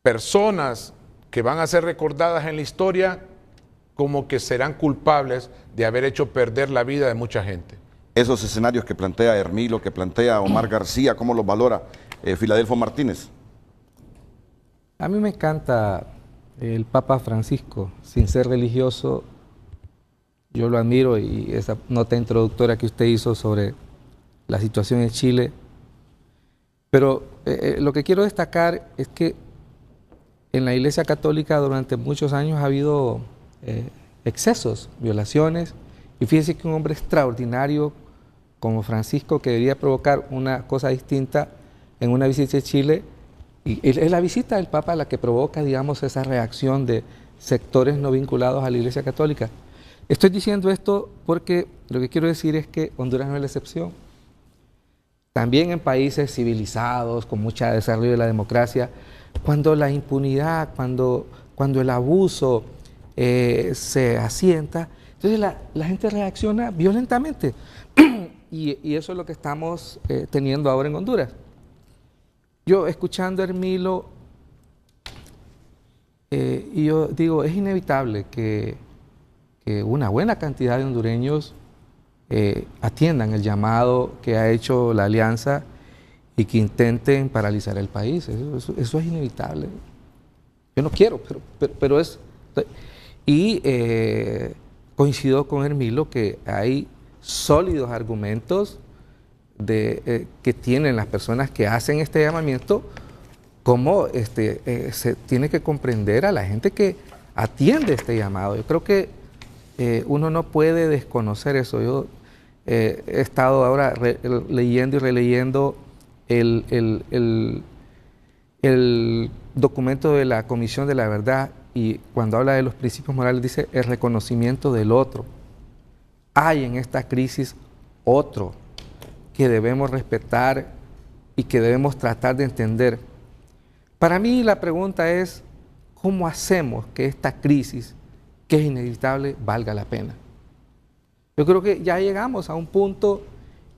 personas que van a ser recordadas en la historia como que serán culpables de haber hecho perder la vida de mucha gente. Esos escenarios que plantea Hermilo, que plantea Omar García, ¿cómo los valora Filadelfo Martínez? A mí me encanta el Papa Francisco, sin ser religioso, yo lo admiro, y esa nota introductoria que usted hizo sobre la situación en Chile, pero lo que quiero destacar es que en la Iglesia Católica durante muchos años ha habido excesos, violaciones, y fíjese que un hombre extraordinario como Francisco, que debería provocar una cosa distinta en una visita a Chile, y es la visita del Papa la que provoca, digamos, esa reacción de sectores no vinculados a la Iglesia Católica. Estoy diciendo esto porque lo que quiero decir es que Honduras no es la excepción. También en países civilizados, con mucho desarrollo de la democracia, cuando la impunidad, cuando el abuso se asienta, entonces la gente reacciona violentamente. Y eso es lo que estamos teniendo ahora en Honduras. Yo, escuchando a Hermilo, y yo digo, es inevitable que una buena cantidad de hondureños atiendan el llamado que ha hecho la alianza y que intenten paralizar el país. Eso es inevitable. Yo no quiero, pero es... Y coincido con Hermilo que hay sólidos argumentos que tienen las personas que hacen este llamamiento, cómo se tiene que comprender a la gente que atiende este llamado. Yo creo que uno no puede desconocer eso. Yo he estado ahora leyendo y releyendo el documento de la Comisión de la Verdad, y cuando habla de los principios morales dice el reconocimiento del otro. Hay en esta crisis otro que debemos respetar y que debemos tratar de entender. Para mí la pregunta es, ¿cómo hacemos que esta crisis, que es inevitable, valga la pena? Yo creo que ya llegamos a un punto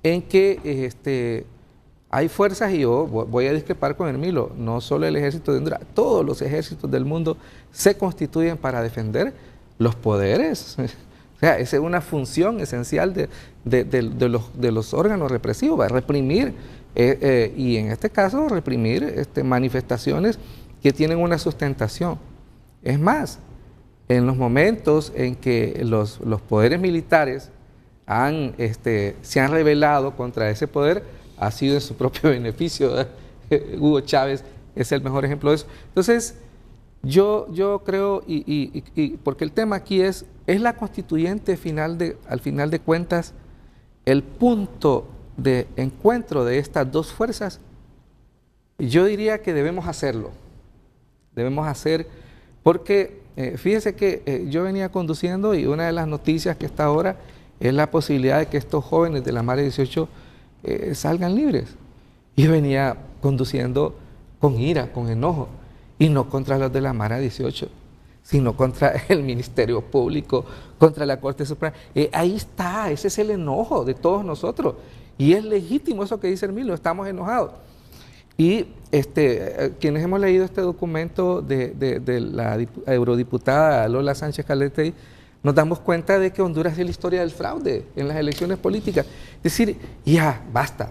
en que hay fuerzas, y yo voy a discrepar con Hermilo, no solo el ejército de Honduras, todos los ejércitos del mundo se constituyen para defender los poderes. O sea, esa es una función esencial de los órganos represivos, reprimir, y en este caso reprimir manifestaciones que tienen una sustentación. Es más, en los momentos en que los poderes militares se han rebelado contra ese poder, ha sido en su propio beneficio. Hugo Chávez es el mejor ejemplo de eso. Entonces, yo creo, y porque el tema aquí es la constituyente al final de cuentas, el punto de encuentro de estas dos fuerzas. Yo diría que debemos hacerlo. Debemos hacer, porque fíjese que yo venía conduciendo y una de las noticias que está ahora es la posibilidad de que estos jóvenes de la Mara 18 salgan libres. Y venía conduciendo con ira, con enojo, y no contra los de la Mara 18, sino contra el Ministerio Público, contra la Corte Suprema. Ahí está, ese es el enojo de todos nosotros. Y es legítimo eso que dice Hermilo, estamos enojados. Y quienes hemos leído este documento de la eurodiputada Lola Sánchez Caldertey, nos damos cuenta de que Honduras es la historia del fraude en las elecciones políticas. Es decir, ya, basta.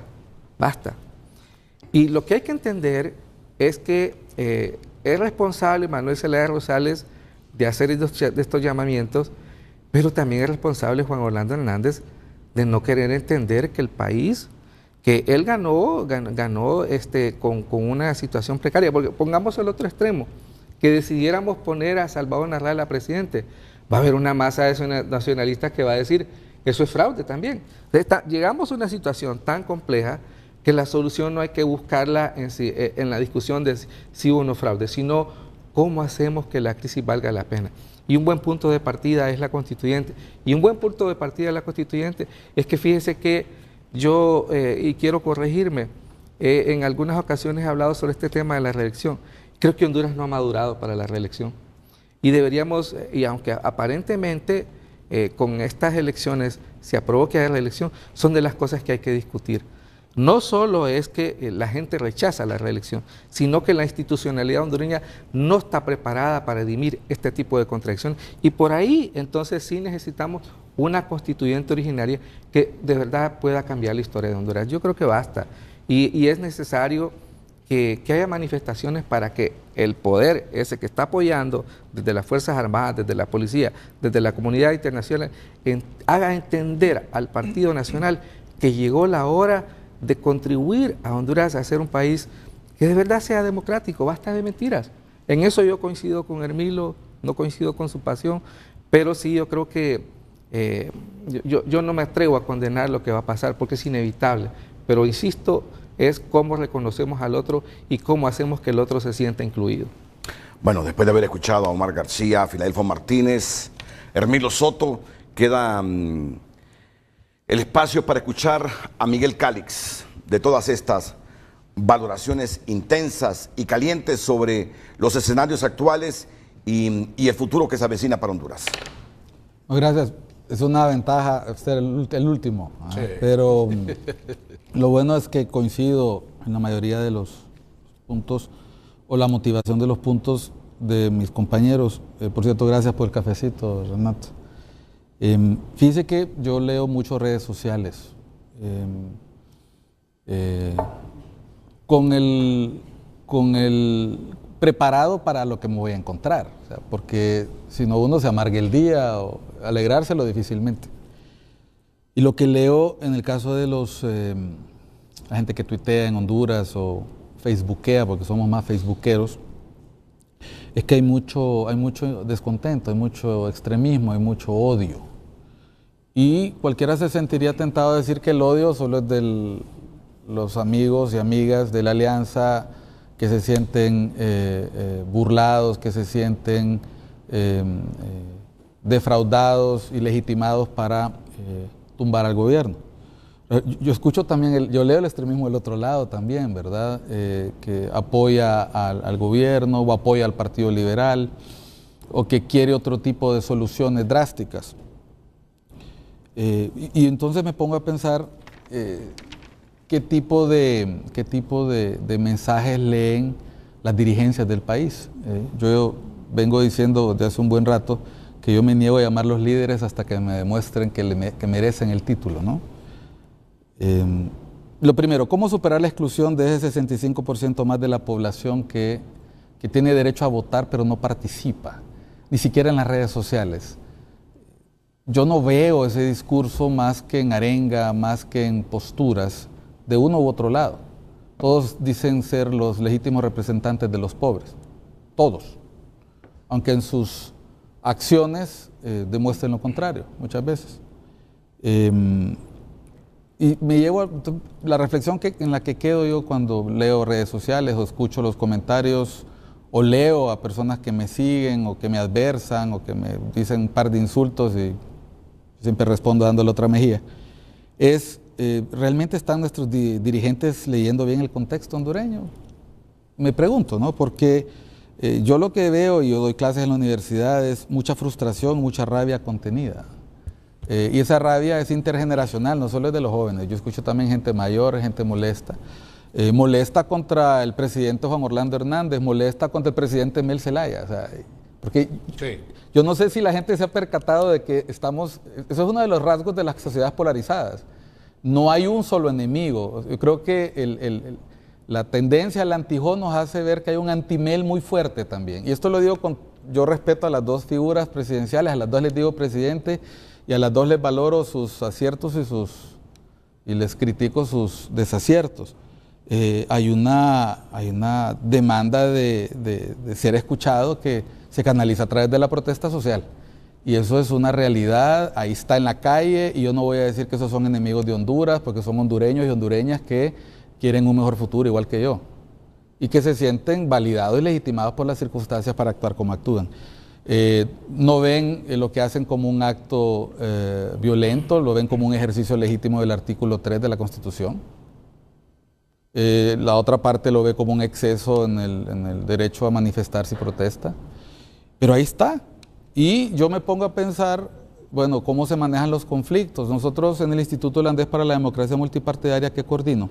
Y lo que hay que entender es que es responsable Manuel Zelaya Rosales de hacer estos llamamientos, pero también es responsable Juan Orlando Hernández de no querer entender que el país, que él ganó con una situación precaria. Porque pongamos el otro extremo, que decidiéramos poner a Salvador Narrala presidente, va a haber una masa de nacionalistas que va a decir que eso es fraude también. Entonces, llegamos a una situación tan compleja que la solución no hay que buscarla en la discusión de si hubo o no fraude, sino cómo hacemos que la crisis valga la pena. Y un buen punto de partida es la constituyente. Y un buen punto de partida de la constituyente es que fíjese que yo, y quiero corregirme, en algunas ocasiones he hablado sobre este tema de la reelección. Creo que Honduras no ha madurado para la reelección. Y deberíamos, y aunque aparentemente con estas elecciones se aprobó que haya reelección, son de las cosas que hay que discutir. No solo es que la gente rechaza la reelección, sino que la institucionalidad hondureña no está preparada para dirimir este tipo de contradicciones. Y por ahí, entonces, sí necesitamos una constituyente originaria que de verdad pueda cambiar la historia de Honduras. Yo creo que basta. Y es necesario que haya manifestaciones para que el poder ese que está apoyando desde las Fuerzas Armadas, desde la policía, desde la comunidad internacional, haga entender al Partido Nacional que llegó la hora de contribuir a Honduras a ser un país que de verdad sea democrático, basta de mentiras. En eso yo coincido con Hermilo, no coincido con su pasión, pero sí yo creo que yo no me atrevo a condenar lo que va a pasar porque es inevitable, pero insisto, es cómo reconocemos al otro y cómo hacemos que el otro se sienta incluido. Bueno, después de haber escuchado a Omar García, a Filadelfo Martínez, Hermilo Soto, queda el espacio para escuchar a Miguel Calix de todas estas valoraciones intensas y calientes sobre los escenarios actuales y el futuro que se avecina para Honduras. Gracias. Es una ventaja ser el último, sí. Pero lo bueno es que coincido en la mayoría de los puntos o la motivación de los puntos de mis compañeros. Por cierto, gracias por el cafecito, Renato. Fíjese que yo leo mucho redes sociales con el preparado para lo que me voy a encontrar, o sea, porque si no uno se amarga el día o alegrárselo difícilmente. Y lo que leo en el caso de la gente que tuitea en Honduras o facebookea, porque somos más facebookeros, es que hay mucho descontento, hay mucho extremismo, hay mucho odio. Y cualquiera se sentiría tentado a decir que el odio solo es de los amigos y amigas de la alianza que se sienten burlados, que se sienten defraudados y legitimados para tumbar al gobierno. Yo escucho también, yo leo el extremismo del otro lado también, ¿verdad? Que apoya al gobierno o apoya al Partido Liberal o que quiere otro tipo de soluciones drásticas. Y entonces me pongo a pensar qué tipo de mensajes leen las dirigencias del país. Yo vengo diciendo desde hace un buen rato que yo me niego a llamarlos líderes hasta que me demuestren que merecen el título, ¿no? Lo primero, ¿cómo superar la exclusión de ese 65% más de la población que tiene derecho a votar pero no participa, ni siquiera en las redes sociales? Yo no veo ese discurso más que en arenga, más que en posturas de uno u otro lado. Todos dicen ser los legítimos representantes de los pobres, todos, aunque en sus acciones demuestren lo contrario muchas veces. Y me llevo a la reflexión en la que quedo yo cuando leo redes sociales o escucho los comentarios o leo a personas que me siguen o que me adversan o que me dicen un par de insultos y siempre respondo dándole otra mejilla. ¿Realmente están nuestros dirigentes leyendo bien el contexto hondureño? Me pregunto, ¿no? Porque yo lo que veo, y yo doy clases en la universidad, es mucha frustración, mucha rabia contenida. Y esa rabia es intergeneracional, no solo es de los jóvenes. Yo escucho también gente mayor, gente molesta. molesta contra el presidente Juan Orlando Hernández, molesta contra el presidente Mel Zelaya. O sea, porque Sí. yo no sé si la gente se ha percatado de que estamos, eso es uno de los rasgos de las sociedades polarizadas. No hay un solo enemigo. Yo creo que la tendencia al antijó nos hace ver que hay un antimel muy fuerte también. Y esto lo digo yo respeto a las dos figuras presidenciales, a las dos les digo presidente y a las dos les valoro sus aciertos y les critico sus desaciertos. Hay una demanda de ser escuchado que se canaliza a través de la protesta social. Y eso es una realidad, ahí está en la calle, y yo no voy a decir que esos son enemigos de Honduras, porque son hondureños y hondureñas que quieren un mejor futuro igual que yo, y que se sienten validados y legitimados por las circunstancias para actuar como actúan. No ven lo que hacen como un acto violento, lo ven como un ejercicio legítimo del artículo 3 de la Constitución. La otra parte lo ve como un exceso en el derecho a manifestarse y protesta. Pero ahí está. Y yo me pongo a pensar, bueno, cómo se manejan los conflictos. Nosotros en el Instituto Holandés para la Democracia Multipartidaria que coordino,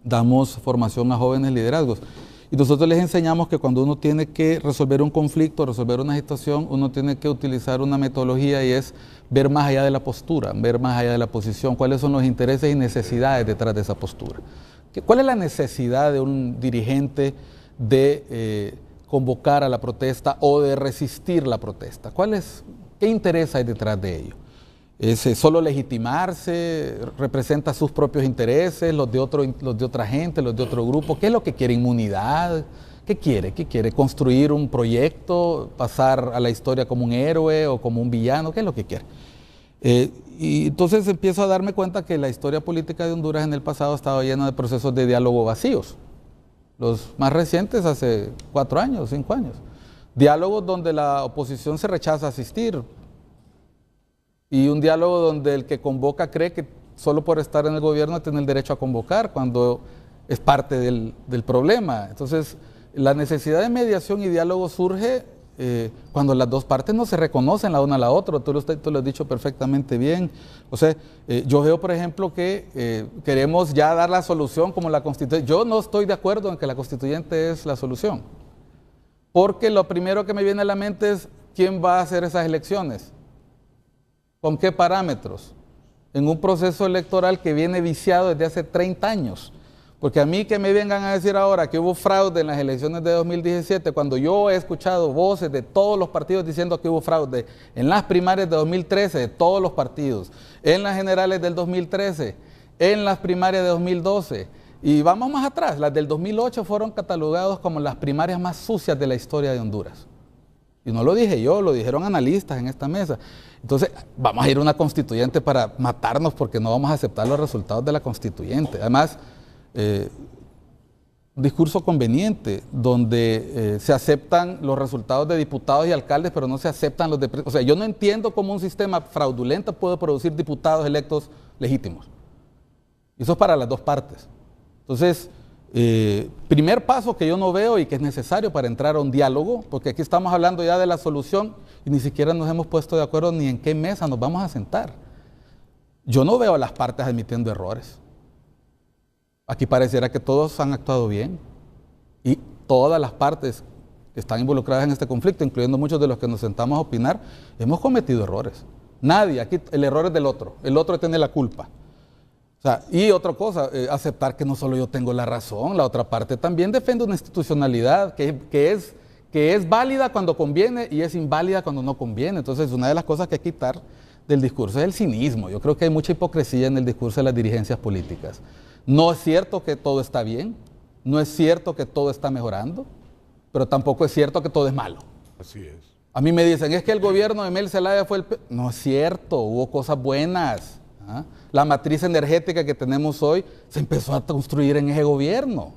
damos formación a jóvenes liderazgos. Y nosotros les enseñamos que cuando uno tiene que resolver un conflicto, resolver una situación, uno tiene que utilizar una metodología y es ver más allá de la postura, ver más allá de la posición, cuáles son los intereses y necesidades detrás de esa postura. ¿Cuál es la necesidad de un dirigente de convocar a la protesta o de resistir la protesta? ¿Qué interés hay detrás de ello? ¿Es solo legitimarse? ¿Representa sus propios intereses, los de otra gente, los de otro grupo? ¿Qué es lo que quiere? ¿Inmunidad? ¿Qué quiere? ¿Qué quiere? ¿Construir un proyecto? ¿Pasar a la historia como un héroe o como un villano? ¿Qué es lo que quiere? Y entonces empiezo a darme cuenta que la historia política de Honduras en el pasado estaba llena de procesos de diálogo vacíos. Los más recientes hace 4 años, 5 años. Diálogos donde la oposición se rechaza a asistir. Y un diálogo donde el que convoca cree que solo por estar en el gobierno tiene el derecho a convocar, cuando es parte del problema. Entonces, la necesidad de mediación y diálogo surge cuando las dos partes no se reconocen la una a la otra. Tú lo has dicho perfectamente bien. O sea, yo veo, por ejemplo, que queremos ya dar la solución como la constituyente. Yo no estoy de acuerdo en que la constituyente es la solución. Porque lo primero que me viene a la mente es quién va a hacer esas elecciones. ¿Con qué parámetros? En un proceso electoral que viene viciado desde hace 30 años. Porque a mí que me vengan a decir ahora que hubo fraude en las elecciones de 2017, cuando yo he escuchado voces de todos los partidos diciendo que hubo fraude en las primarias de 2013, de todos los partidos, en las generales del 2013, en las primarias de 2012, y vamos más atrás, las del 2008 fueron catalogadas como las primarias más sucias de la historia de Honduras. Y no lo dije yo, lo dijeron analistas en esta mesa. Entonces, vamos a ir a una constituyente para matarnos porque no vamos a aceptar los resultados de la constituyente. Además, un discurso conveniente donde se aceptan los resultados de diputados y alcaldes, pero no se aceptan los de... O sea, yo no entiendo cómo un sistema fraudulento puede producir diputados electos legítimos. Y eso es para las dos partes. Entonces, primer paso que yo no veo y que es necesario para entrar a un diálogo, porque aquí estamos hablando ya de la solución y ni siquiera nos hemos puesto de acuerdo ni en qué mesa nos vamos a sentar. Yo no veo a las partes admitiendo errores. Aquí pareciera que todos han actuado bien y todas las partes que están involucradas en este conflicto, incluyendo muchos de los que nos sentamos a opinar, hemos cometido errores. Nadie, aquí el error es del otro, el otro tiene la culpa. O sea, y otra cosa, aceptar que no solo yo tengo la razón, la otra parte también defiende una institucionalidad que es válida cuando conviene y es inválida cuando no conviene. Entonces, una de las cosas que hay que quitar del discurso es el cinismo. Yo creo que hay mucha hipocresía en el discurso de las dirigencias políticas. No es cierto que todo está bien, no es cierto que todo está mejorando, pero tampoco es cierto que todo es malo. Así es. A mí me dicen, es que el gobierno de Mel Zelaya fue el... No es cierto, hubo cosas buenas. La matriz energética que tenemos hoy se empezó a construir en ese gobierno.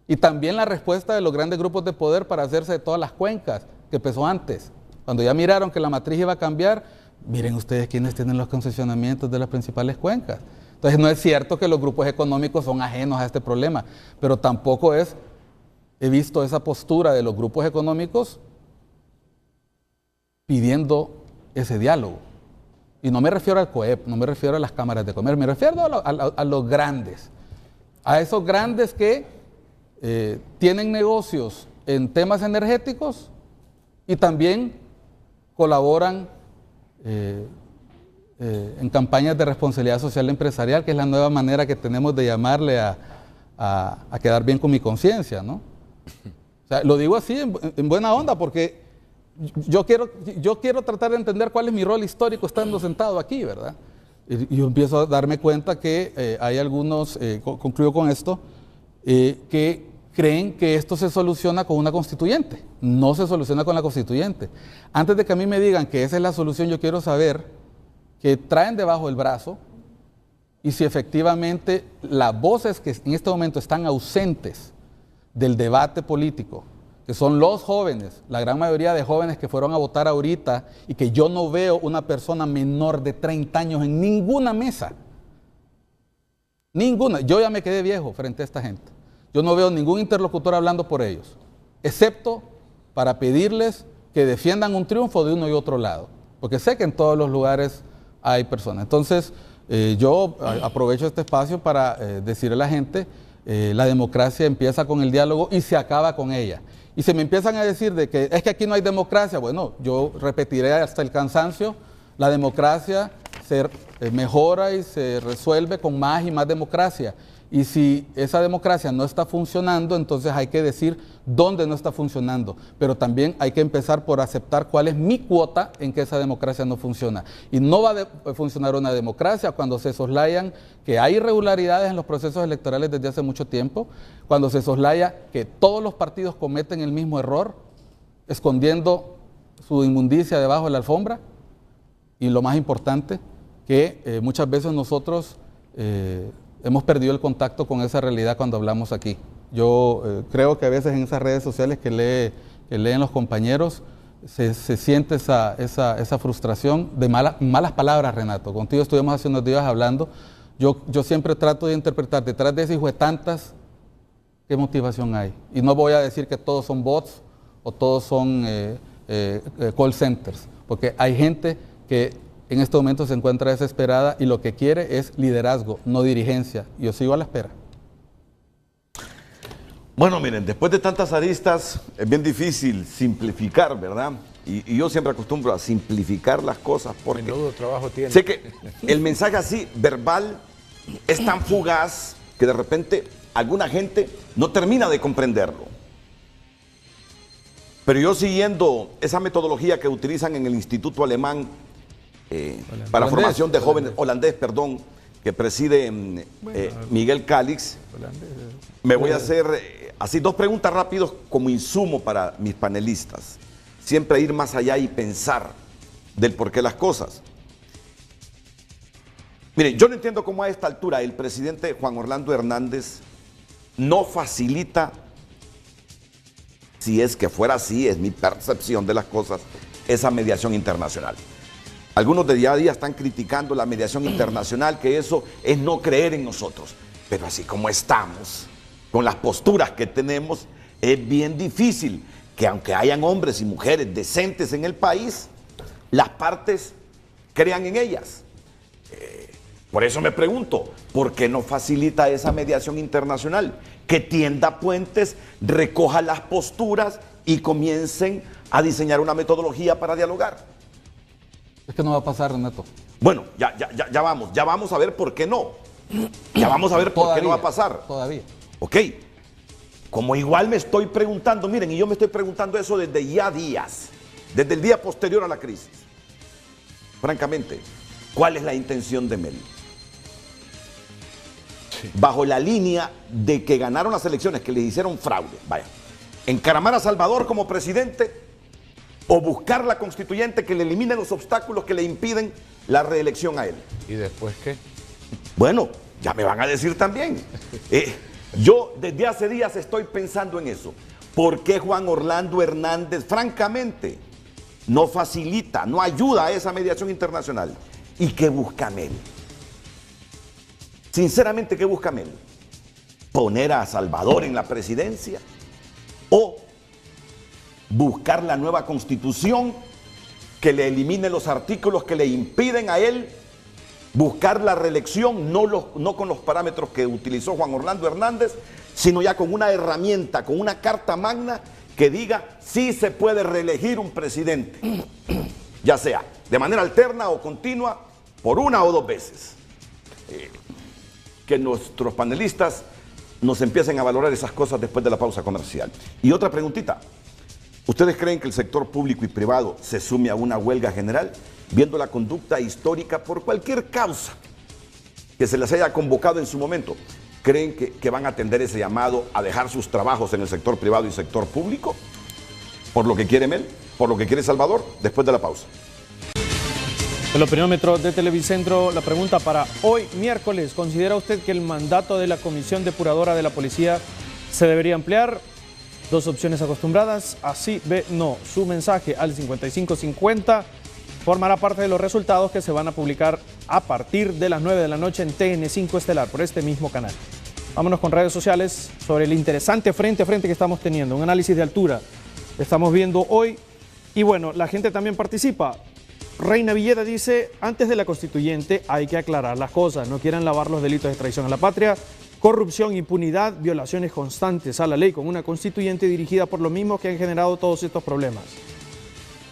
Y también la respuesta de los grandes grupos de poder para hacerse de todas las cuencas, que empezó antes. Cuando ya miraron que la matriz iba a cambiar, miren ustedes quiénes tienen los concesionamientos de las principales cuencas. Entonces no es cierto que los grupos económicos son ajenos a este problema, pero tampoco he visto esa postura de los grupos económicos pidiendo ese diálogo. Y no me refiero al COEP, no me refiero a las cámaras de comercio, me refiero a los grandes. a esos grandes que tienen negocios en temas energéticos y también colaboran en campañas de responsabilidad social empresarial, que es la nueva manera que tenemos de llamarle a quedar bien con mi conciencia, ¿no? O sea, lo digo así en buena onda porque yo quiero tratar de entender cuál es mi rol histórico estando sentado aquí, ¿verdad? Y yo empiezo a darme cuenta que hay algunos, concluyo con esto, que creen que esto se soluciona con una constituyente. No se soluciona con la constituyente. Antes de que a mí me digan que esa es la solución, yo quiero saber qué traen debajo del brazo y si efectivamente las voces que en este momento están ausentes del debate político, que son los jóvenes, la gran mayoría de jóvenes que fueron a votar ahorita y que yo no veo una persona menor de 30 años en ninguna mesa. Ninguna. Yo ya me quedé viejo frente a esta gente. Yo no veo ningún interlocutor hablando por ellos, excepto para pedirles que defiendan un triunfo de uno y otro lado, porque sé que en todos los lugares hay personas. Entonces, yo aprovecho este espacio para decirle a la gente, la democracia empieza con el diálogo y se acaba con ella. Y si me empiezan a decir de que es que aquí no hay democracia, bueno, yo repetiré hasta el cansancio, la democracia se mejora y se resuelve con más y más democracia. Y si esa democracia no está funcionando, entonces hay que decir dónde no está funcionando. Pero también hay que empezar por aceptar cuál es mi cuota en que esa democracia no funciona. Y no va a funcionar una democracia cuando se soslayan que hay irregularidades en los procesos electorales desde hace mucho tiempo, cuando se soslaya que todos los partidos cometen el mismo error, escondiendo su inmundicia debajo de la alfombra. Y lo más importante, que muchas veces nosotros hemos perdido el contacto con esa realidad cuando hablamos aquí. Yo creo que a veces en esas redes sociales que leen los compañeros se siente esa frustración de malas palabras, Renato. Contigo estuvimos hace unos días hablando. Yo siempre trato de interpretar detrás de ese hijo de tantas, ¿qué motivación hay? Y no voy a decir que todos son bots o todos son call centers, porque hay gente que en este momento se encuentra desesperada y lo que quiere es liderazgo, no dirigencia. Yo sigo a la espera. Bueno, miren, después de tantas aristas es bien difícil simplificar, ¿verdad? Y yo siempre acostumbro a simplificar las cosas porque menudo trabajo tiene. Sé que el mensaje así, verbal, es tan fugaz que de repente alguna gente no termina de comprenderlo. Pero yo siguiendo esa metodología que utilizan en el Instituto Alemán para formación de jóvenes, holandés, perdón, que preside Miguel Calix, me voy a hacer así 2 preguntas rápidas como insumo para mis panelistas. Siempre ir más allá y pensar del por qué las cosas. Miren, yo no entiendo cómo a esta altura el presidente Juan Orlando Hernández no facilita, si es que fuera así, es mi percepción de las cosas, esa mediación internacional. Algunos de día a día están criticando la mediación internacional, que eso es no creer en nosotros. Pero así como estamos, con las posturas que tenemos, es bien difícil que aunque hayan hombres y mujeres decentes en el país, las partes crean en ellas. Por eso me pregunto, ¿por qué no facilita esa mediación internacional? Que tienda puentes, recoja las posturas y comiencen a diseñar una metodología para dialogar. Es que no va a pasar, Renato. Bueno, ya vamos a ver por qué no. Ya vamos a ver por qué no va a pasar. Todavía. Ok. Como igual me estoy preguntando, miren, y yo me estoy preguntando eso desde ya días, desde el día posterior a la crisis. Francamente, ¿cuál es la intención de Mel? Sí. Bajo la línea de que ganaron las elecciones, que les hicieron fraude, vaya, encaramar a Salvador como presidente o buscar la constituyente que le elimine los obstáculos que le impiden la reelección a él. ¿Y después qué? Bueno, ya me van a decir también. Yo desde hace días estoy pensando en eso. ¿Por qué Juan Orlando Hernández, francamente, no facilita, no ayuda a esa mediación internacional? ¿Y qué busca Mel? Sinceramente, ¿qué busca Mel? ¿Poner a Salvador en la presidencia? ¿O buscar la nueva constitución que le elimine los artículos que le impiden a él buscar la reelección, no con los parámetros que utilizó Juan Orlando Hernández, sino ya con una herramienta, con una carta magna que diga si se puede reelegir un presidente, ya sea de manera alterna o continua, por una o dos veces. Que nuestros panelistas nos empiecen a valorar esas cosas después de la pausa comercial. Y otra preguntita, ¿ustedes creen que el sector público y privado se sume a una huelga general, viendo la conducta histórica por cualquier causa que se les haya convocado en su momento? ¿Creen que van a atender ese llamado a dejar sus trabajos en el sector privado y sector público? ¿Por lo que quiere Mel? ¿Por lo que quiere Salvador? Después de la pausa. El opiniómetro de Televicentro, la pregunta para hoy, miércoles. ¿Considera usted que el mandato de la Comisión Depuradora de la Policía se debería ampliar? Dos opciones acostumbradas, así, B, no. Su mensaje al 5550 formará parte de los resultados que se van a publicar a partir de las 9 de la noche en TN5 Estelar, por este mismo canal. Vámonos con redes sociales sobre el interesante frente a frente que estamos teniendo, un análisis de altura que estamos viendo hoy. Y bueno, la gente también participa. Reina Villeda dice, antes de la constituyente hay que aclarar las cosas, no quieran lavar los delitos de traición a la patria, corrupción, impunidad, violaciones constantes a la ley con una constituyente dirigida por los mismos que han generado todos estos problemas.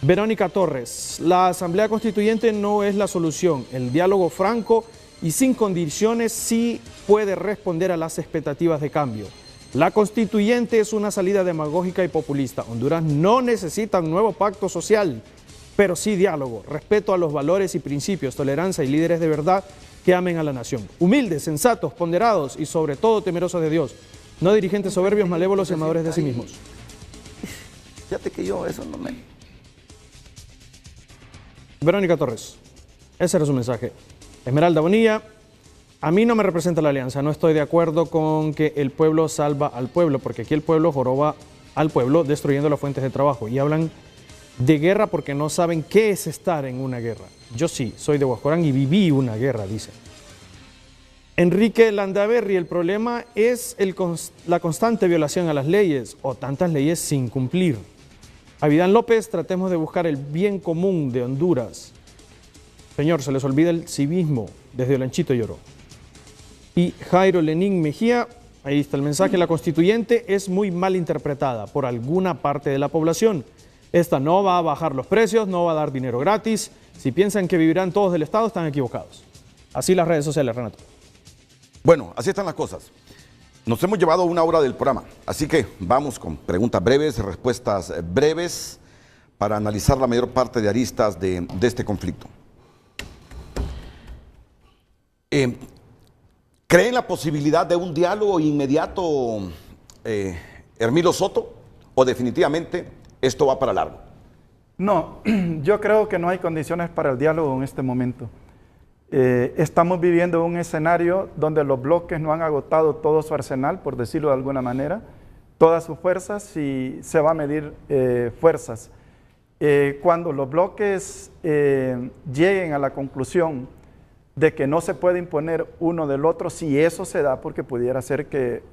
Verónica Torres, la Asamblea Constituyente no es la solución, el diálogo franco y sin condiciones sí puede responder a las expectativas de cambio. La constituyente es una salida demagógica y populista. Honduras no necesita un nuevo pacto social, pero sí diálogo, respeto a los valores y principios, tolerancia y líderes de verdad que amen a la nación. Humildes, sensatos, ponderados y sobre todo temerosos de Dios. No dirigentes soberbios, malévolos y amadores de sí mismos. Fíjate que yo eso no me... Verónica Torres, ese era su mensaje. Esmeralda Bonilla, a mí no me representa la alianza, no estoy de acuerdo con que el pueblo salva al pueblo, porque aquí el pueblo joroba al pueblo destruyendo las fuentes de trabajo y hablan de guerra porque no saben qué es estar en una guerra. Yo sí, soy de Huascorán y viví una guerra, dice. Enrique Landaverri, el problema es la constante violación a las leyes o tantas leyes sin cumplir. Avidán López, tratemos de buscar el bien común de Honduras. Señor, se les olvida el civismo, desde Olanchito lloró. Y Jairo Lenín Mejía, ahí está el mensaje, la constituyente es muy mal interpretada por alguna parte de la población. Esta no va a bajar los precios, no va a dar dinero gratis. Si piensan que vivirán todos del Estado, están equivocados. Así las redes sociales, Renato. Bueno, así están las cosas. Nos hemos llevado una hora del programa, así que vamos con preguntas breves, respuestas breves para analizar la mayor parte de aristas de este conflicto. ¿Creen la posibilidad de un diálogo inmediato, Hermilo Soto, o definitivamente esto va para largo? No, yo creo que no hay condiciones para el diálogo en este momento. Estamos viviendo un escenario donde los bloques no han agotado todo su arsenal, por decirlo de alguna manera, todas sus fuerzas, y se va a medir fuerzas. Cuando los bloques lleguen a la conclusión de que no se puede imponer uno del otro, si eso se da, porque pudiera ser que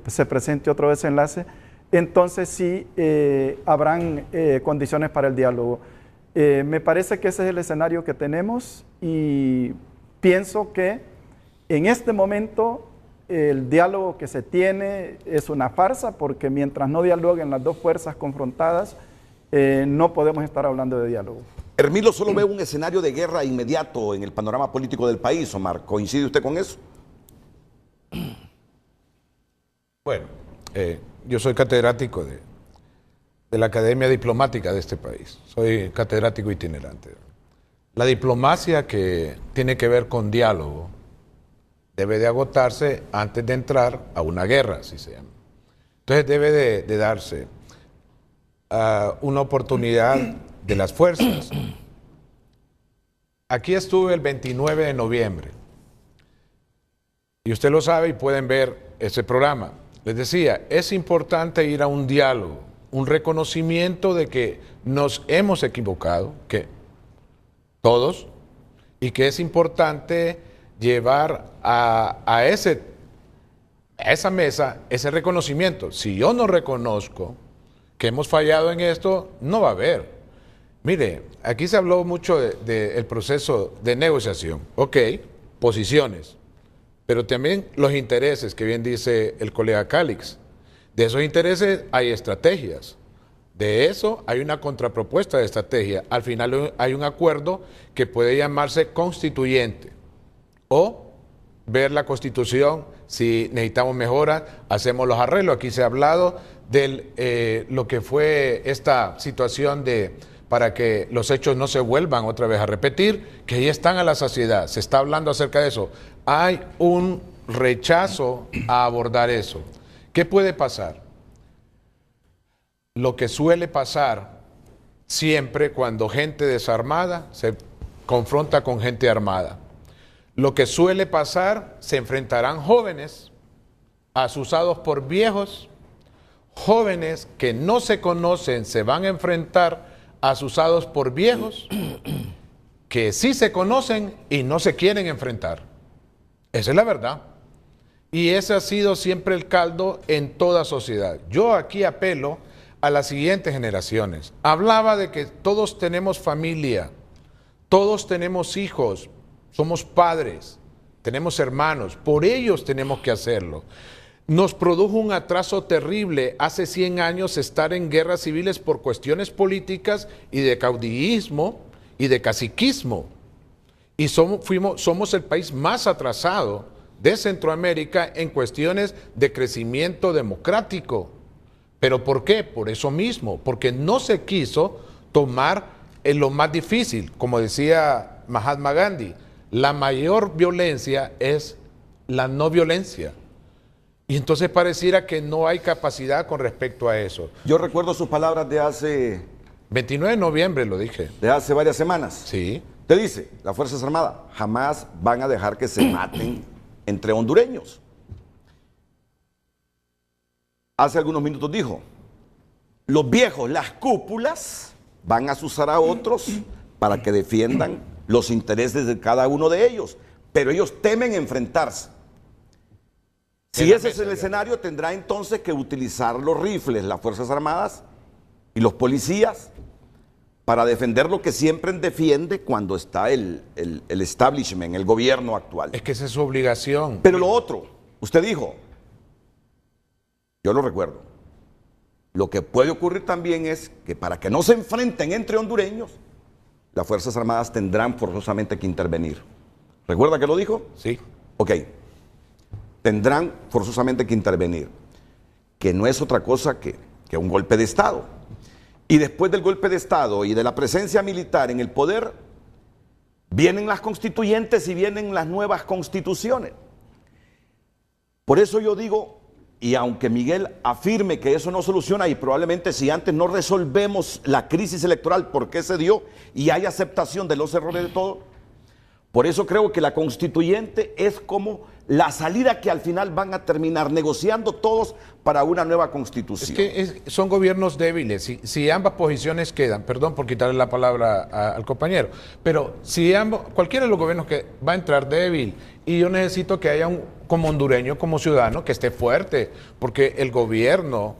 se presente otro desenlace, entonces sí habrán condiciones para el diálogo. Me parece que ese es el escenario que tenemos y pienso que en este momento el diálogo que se tiene es una farsa, porque mientras no dialoguen las dos fuerzas confrontadas, no podemos estar hablando de diálogo. Hermilo solo ve un escenario de guerra inmediato en el panorama político del país, Omar. ¿Coincide usted con eso? Bueno, yo soy catedrático de la Academia Diplomática de este país. Soy catedrático itinerante. La diplomacia que tiene que ver con diálogo debe de agotarse antes de entrar a una guerra, así se llama. Entonces debe de darse una oportunidad de las fuerzas. Aquí estuve el 29 de noviembre y usted lo sabe y pueden ver ese programa. Les decía, es importante ir a un diálogo, un reconocimiento de que nos hemos equivocado, que todos, y que es importante llevar a esa mesa ese reconocimiento. Si yo no reconozco que hemos fallado en esto, no va a haber. Mire, aquí se habló mucho del proceso de negociación. Ok, posiciones, pero también los intereses, que bien dice el colega Calix. De esos intereses hay estrategias. De eso hay una contrapropuesta de estrategia. Al final hay un acuerdo que puede llamarse constituyente o ver la Constitución, si necesitamos mejoras, hacemos los arreglos. Aquí se ha hablado de lo que fue esta situación para que los hechos no se vuelvan otra vez a repetir, que ahí están a la saciedad. Se está hablando acerca de eso. Hay un rechazo a abordar eso. ¿Qué puede pasar? Lo que suele pasar siempre cuando gente desarmada se confronta con gente armada. Lo que suele pasar, se enfrentarán jóvenes asusados por viejos, jóvenes que no se conocen se van a enfrentar asusados por viejos que sí se conocen y no se quieren enfrentar. Esa es la verdad. Y ese ha sido siempre el caldo en toda sociedad. Yo aquí apelo a las siguientes generaciones. Hablaba de que todos tenemos familia, todos tenemos hijos, somos padres, tenemos hermanos, por ellos tenemos que hacerlo. Nos produjo un atraso terrible hace 100 años estar en guerras civiles por cuestiones políticas y de caudillismo y de caciquismo. Y somos el país más atrasado de Centroamérica en cuestiones de crecimiento democrático. ¿Pero por qué? Por eso mismo, porque no se quiso tomar en lo más difícil. Como decía Mahatma Gandhi, la mayor violencia es la no violencia. Y entonces pareciera que no hay capacidad con respecto a eso. Yo recuerdo sus palabras de hace... 29 de noviembre lo dije. De hace varias semanas. Sí. Te dice, las Fuerzas Armadas jamás van a dejar que se maten entre hondureños. Hace algunos minutos dijo, los viejos, las cúpulas, van a asusar a otros para que defiendan los intereses de cada uno de ellos, pero ellos temen enfrentarse. Si ese es el escenario, tendrá entonces que utilizar los rifles, las Fuerzas Armadas y los policías para defender lo que siempre defiende cuando está el establishment, el gobierno actual. Es que esa es su obligación. Pero lo otro, usted dijo, yo lo recuerdo, lo que puede ocurrir también es que para que no se enfrenten entre hondureños, las Fuerzas Armadas tendrán forzosamente que intervenir. ¿Recuerda que lo dijo? Sí. Ok. Tendrán forzosamente que intervenir, que no es otra cosa que un golpe de Estado. Y después del golpe de Estado y de la presencia militar en el poder, vienen las constituyentes y vienen las nuevas constituciones. Por eso yo digo, y aunque Miguel afirme que eso no soluciona, y probablemente si antes no resolvemos la crisis electoral, ¿por qué se dio? Y hay aceptación de los errores de todos. Por eso creo que la constituyente es como la salida que al final van a terminar negociando todos para una nueva constitución. Es que son gobiernos débiles. Si ambas posiciones quedan, perdón por quitarle la palabra al compañero, pero si cualquiera de los gobiernos que va a entrar débil, y yo necesito que haya como hondureño, como ciudadano, que esté fuerte, porque el gobierno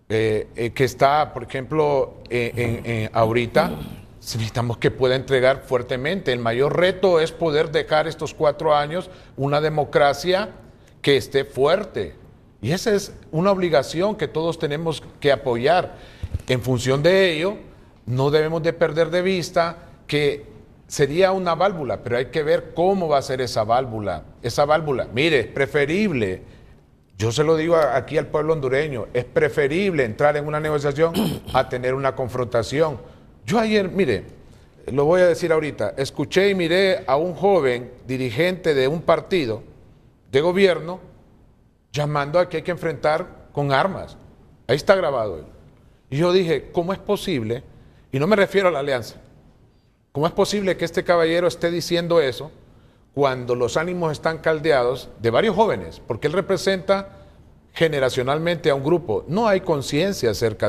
que está, por ejemplo, ahorita, necesitamos que pueda entregar fuertemente. El mayor reto es poder dejar estos 4 años una democracia que esté fuerte. Y esa es una obligación que todos tenemos que apoyar. En función de ello, no debemos de perder de vista que sería una válvula, pero hay que ver cómo va a ser esa válvula. Esa válvula, mire, es preferible, yo se lo digo aquí al pueblo hondureño, es preferible entrar en una negociación a tener una confrontación. Yo ayer, mire, lo voy a decir ahorita, escuché y miré a un joven dirigente de un partido de gobierno llamando a que hay que enfrentar con armas. Ahí está grabado él. Y yo dije, ¿cómo es posible? Y no me refiero a la alianza. ¿Cómo es posible que este caballero esté diciendo eso cuando los ánimos están caldeados de varios jóvenes? Porque él representa generacionalmente a un grupo. No hay conciencia acerca de